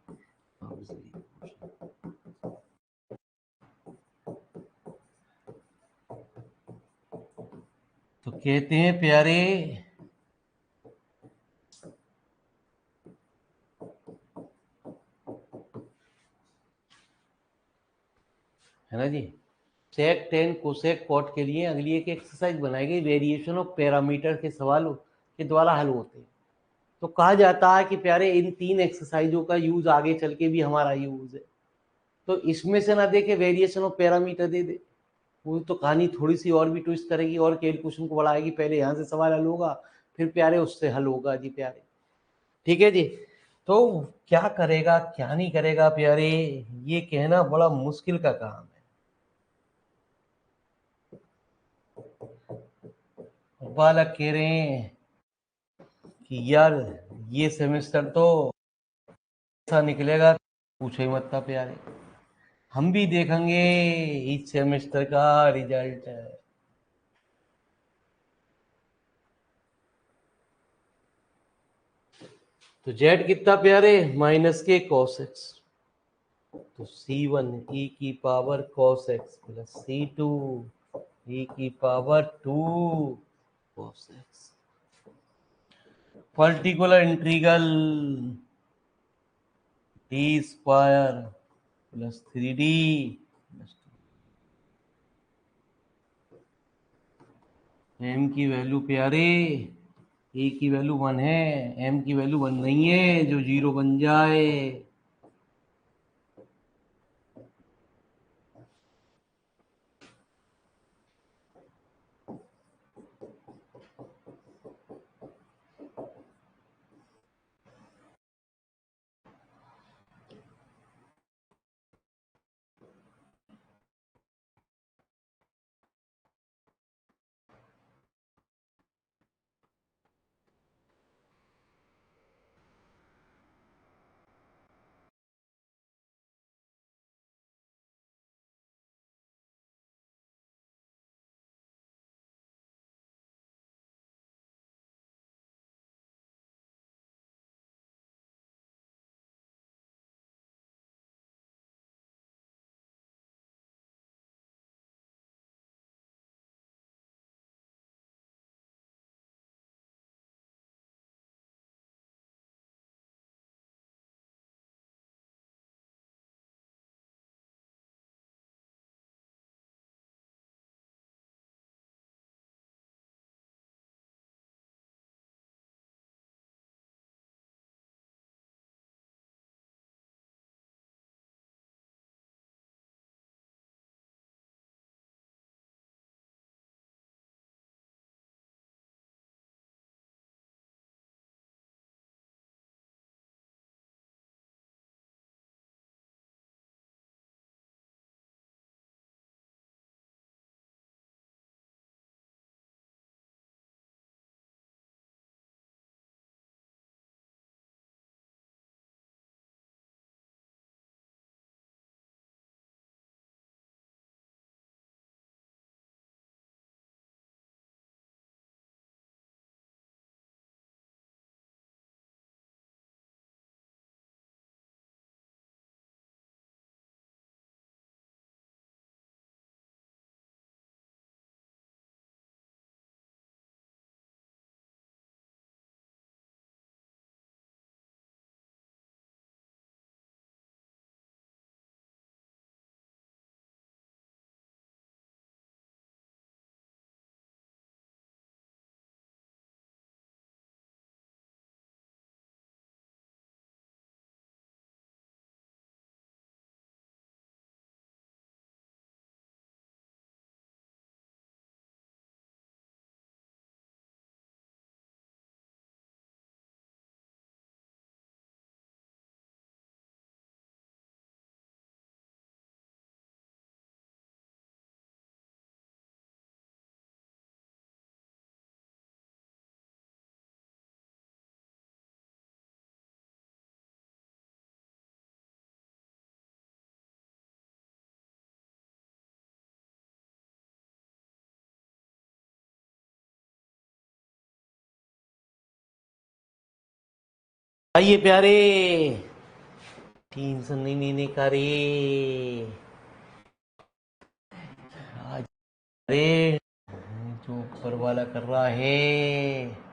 तो कहते हैं प्यारे है ना जी, सेक टेन कोसेक कॉट के लिए अगली एक एक्सरसाइज बनाई गई, वेरिएशन ऑफ पैरामीटर के सवाल के द्वारा हल होते हैं। तो कहा जाता है कि प्यारे इन 3 एक्सरसाइजों का यूज आगे चल के भी हमारा यूज है। तो इसमें से ना देखे वेरिएशन ऑफ पैरामीटर दे दे, वो तो कहानी थोड़ी सी और भी ट्विस्ट करेगी और कैलकुलेशन को बढ़ाएगी। पहले यहाँ से सवाल हल होगा, फिर प्यारे उससे हल होगा जी प्यारे। ठीक है जी। तो क्या करेगा क्या नहीं करेगा प्यारे, ये कहना बड़ा मुश्किल का काम है। बालक कह रहे हैं कि यार ये सेमेस्टर तो ऐसा निकलेगा पूछो ही मत था प्यारे। हम भी देखेंगे इस सेमेस्टर का रिजल्ट। तो जेड कितना प्यारे माइनस के कॉस एक्स। तो C1 e की power cos x plus C2 e की power 2 cos x। Particular integral d square plus 3d m की वैल्यू प्यारे a की वैल्यू 1 है, m की वैल्यू 1 नहीं है जो 0 बन जाए। आइए प्यारे, 399 का रे। अरे जो ऊपर वाला कर रहा है।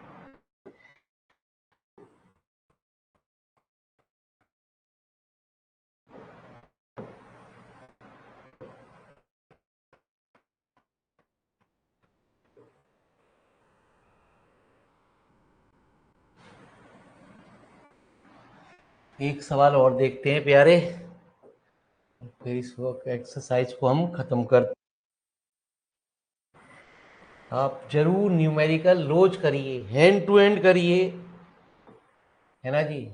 एक सवाल और देखते हैं प्यारे, फिर इस एक्सरसाइज को हम खत्म कर। आप जरूर न्यूमेरिकल रोज करिए, हैंड टू हैंड करिए, है ना जी।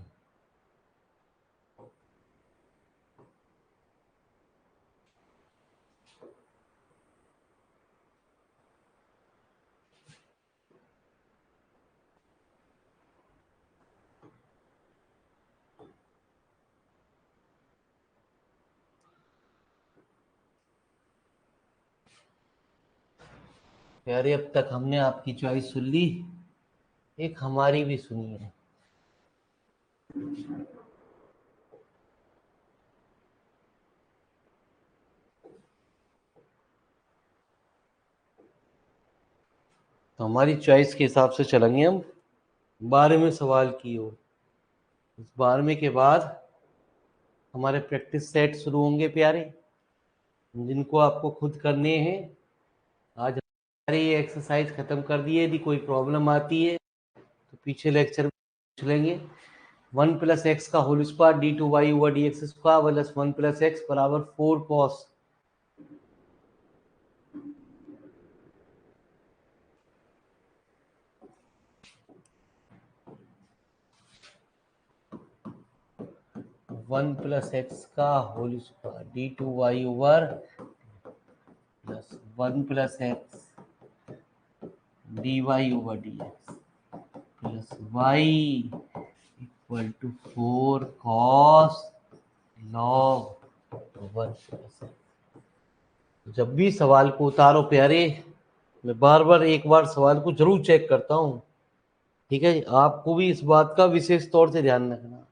प्यारे अब तक हमने आपकी चॉइस सुन ली, एक हमारी भी सुनी है। तो हमारी चॉइस के हिसाब से चलेंगे हम। 12वें सवाल की ओर। इस 12वें के बाद हमारे प्रैक्टिस सेट शुरू होंगे प्यारे, जिनको आपको खुद करने हैं। आज हमारी ये एक्सरसाइज खत्म कर दिए। यदि कोई प्रॉब्लम आती है तो पीछे लेक्चर में पूछ लेंगे। 1+x का whole square d2y/dx² plus 1+x बराबर 4 cos। वन प्लस एक्स का whole square d2y plus 1+x dy/dx plus y equal to 4 cos log 1+x। जब भी सवाल को उतारो प्यारे, मैं बार बार एक बार सवाल को जरूर चेक करता हूँ, ठीक है। आपको भी इस बात का विशेष तौर से ध्यान रखना।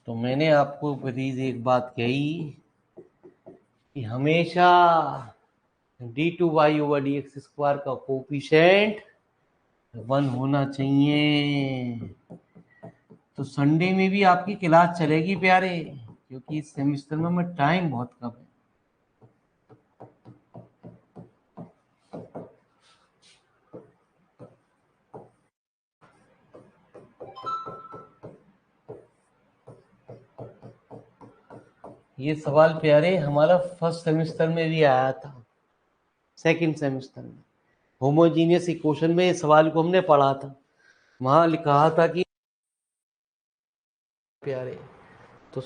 तो मैंने आपको प्लीज एक बात कही कि हमेशा d2y/dx² का कोफिशिएंट 1 होना चाहिए। तो संडे में भी आपकी क्लास चलेगी प्यारे, क्योंकि इस सेमेस्टर में टाइम बहुत कम है। ये सवाल प्यारे हमारा फर्स्ट सेमेस्टर में भी आया था, सेकंड सेमेस्टर में होमोजीनियस इक्वेशन में। इस सवाल को हमने पढ़ा था, वहां लिखा था कि प्यारे तो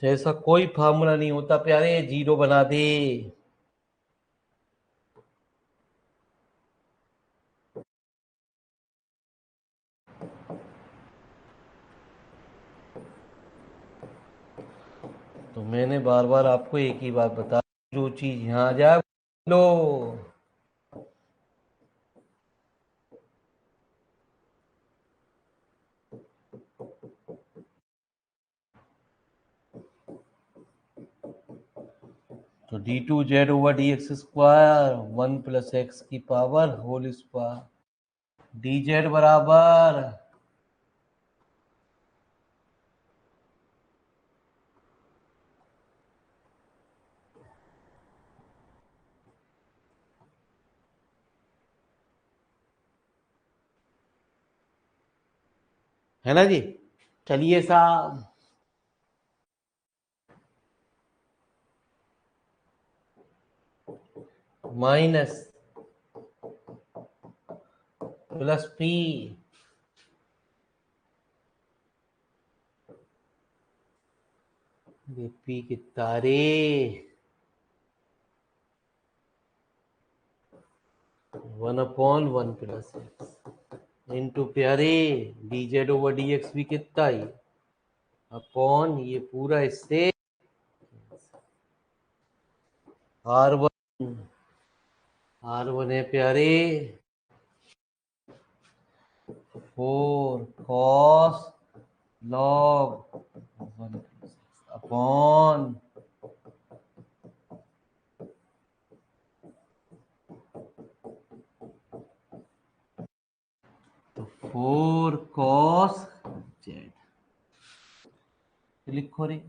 ऐसा कोई फार्मूला नहीं होता प्यारे जीरो बना दे। तो मैंने बार बार आपको एक ही बात बता, जो चीज यहाँ आ जाए लो। तो d2z/dx² 1+x की पावर होल स्क्वायर dz बराबर, है ना जी। चलिए साहब, माइनस प्लस पी, पी कितना रे, 1/1 प्लस एक्स इंटू प्यारे D Z over D x भी कितना ही अपॉन ये पूरा इससे R1, R1 है प्यारे 4 cos log 1 अपॉन तो 4 cos z, लिखो रे।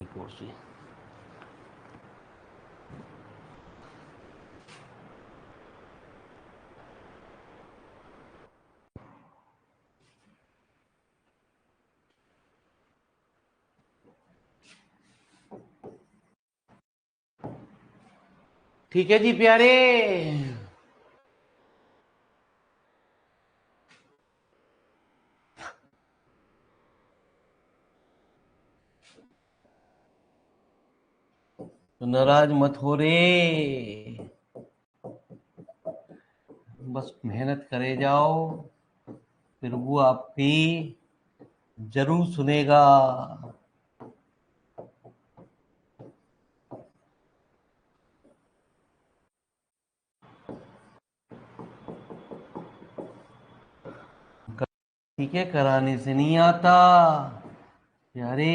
कोर्स में ठीक है जी प्यारे। तो नाराज मत हो रे, बस मेहनत करे जाओ, फिर वो आपकी जरूर सुनेगा। ठीक है, कराने से नहीं आता प्यारे,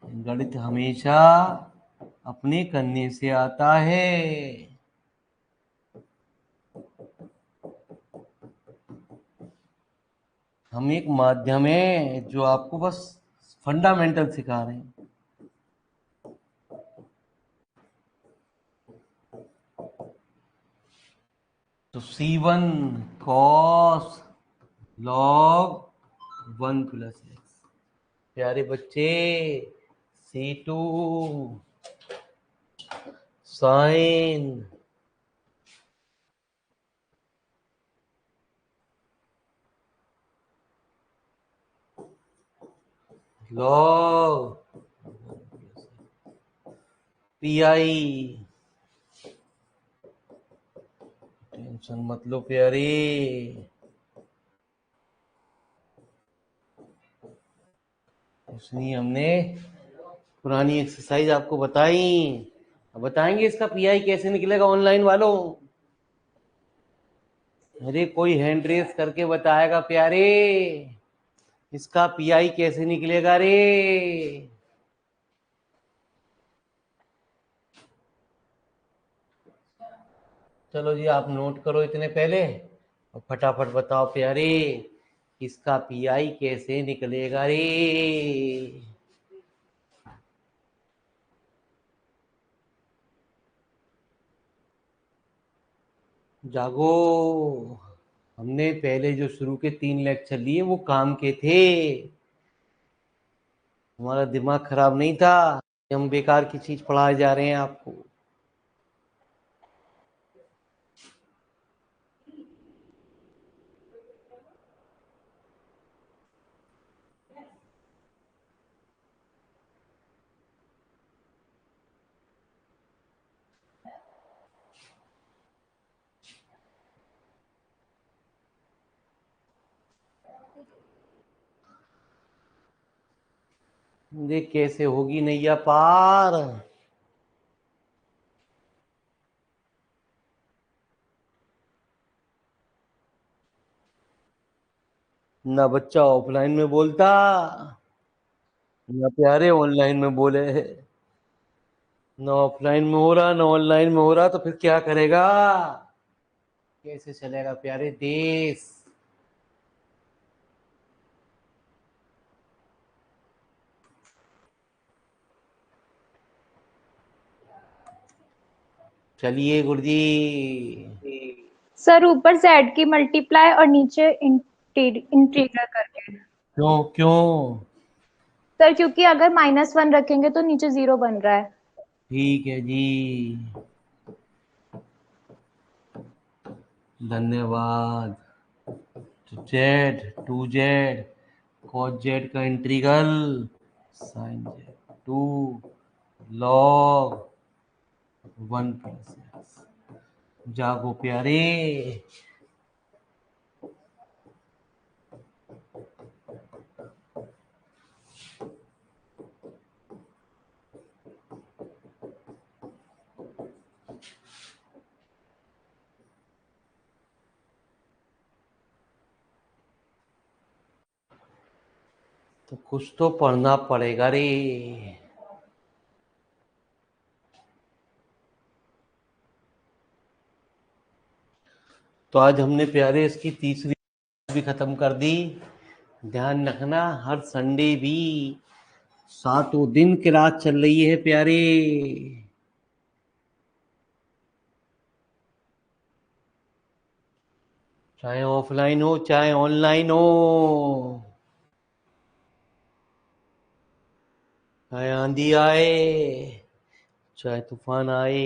गणित हमेशा अपने करने से आता है। हम एक माध्यम है जो आपको बस फंडामेंटल सिखा रहे हैं। तो C1 cos log 1 plus x, प्यारे बच्चे C2 sign log PI, tension मत लो प्यारे, इसलिए हमने पुरानी एक्सरसाइज आपको बताई। अब बताएंगे इसका पीआई कैसे निकलेगा ऑनलाइन वालों। अरे कोई हैंड रेस करके बताएगा प्यारे, इसका पीआई कैसे निकलेगा रे। चलो जी, आप नोट करो इतने पहले और फटाफट बताओ प्यारे, इसका पीआई कैसे निकलेगा रे। जागो, हमने पहले जो शुरू के 3 लेक्चर लिए वो काम के थे, हमारा दिमाग खराब नहीं था, हम बेकार की चीज पढ़ाए जा रहे हैं आपको। देख कैसे होगी नैया पार। ना बच्चा ऑफलाइन में बोलता, ना प्यारे ऑनलाइन में बोले। ना ऑफलाइन में हो रहा ना ऑनलाइन में हो रहा, तो फिर क्या करेगा, कैसे चलेगा प्यारे देश। चलिए गुरुजी। सर ऊपर जेड की मल्टीप्लाई और नीचे इंटीग्रल करके। क्यों क्यों? सर क्योंकि अगर -1 रखेंगे तो नीचे 0 बन रहा है। ठीक है जी, धन्यवाद। जेड 2Z cos Z का integral sine Z 2 log 1 plus x. जागो प्यारे, तो कुछ तो पढ़ना पड़ेगा रे। तो आज हमने प्यारे इसकी तीसरी भी खत्म कर दी। ध्यान रखना हर संडे भी सातों दिन की रात चल रही है प्यारे। चाहे ऑफलाइन हो चाहे ऑनलाइन हो, चाहे आंधी आए चाहे तूफान आए।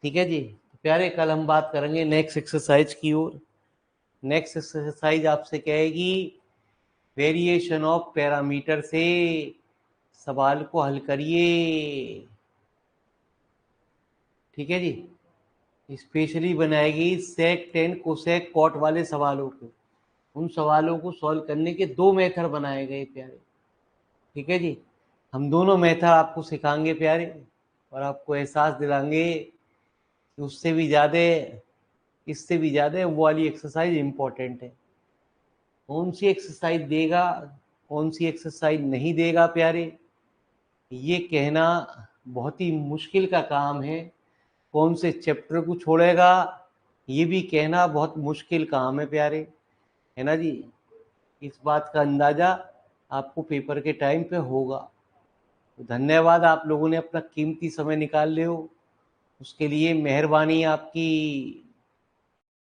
ठीक है जी प्यारे, कल हम बात करेंगे नेक्स्ट एक्सरसाइज की ओर। नेक्स्ट एक्सरसाइज आपसे कहेगी वेरिएशन ऑफ पैरामीटर से सवाल को हल करिए। ठीक है जी, स्पेशली बनाएगी सेक टेन कोसेक कॉट वाले सवालों को। उन सवालों को सॉल्व करने के 2 मेथड बनाए गए प्यारे। ठीक है जी, हम दोनों मेथड आपको सिखाएंगे प्यारे, और आपको एहसास दिलाएंगे कि उससे भी ज़्यादा, इससे भी ज़्यादा वो वाली एक्सरसाइज इम्पोर्टेंट है। कौन सी एक्सरसाइज देगा कौन सी एक्सरसाइज नहीं देगा प्यारे, ये कहना बहुत ही मुश्किल का काम है। कौन से चैप्टर को छोड़ेगा ये भी कहना बहुत मुश्किल काम है प्यारे, है ना जी। इस बात का अंदाज़ा आपको पेपर के टाइम पे होगा। तो धन्यवाद, आप लोगों ने अपना कीमती समय निकाल ले हो, उसके लिए मेहरबानी आपकी।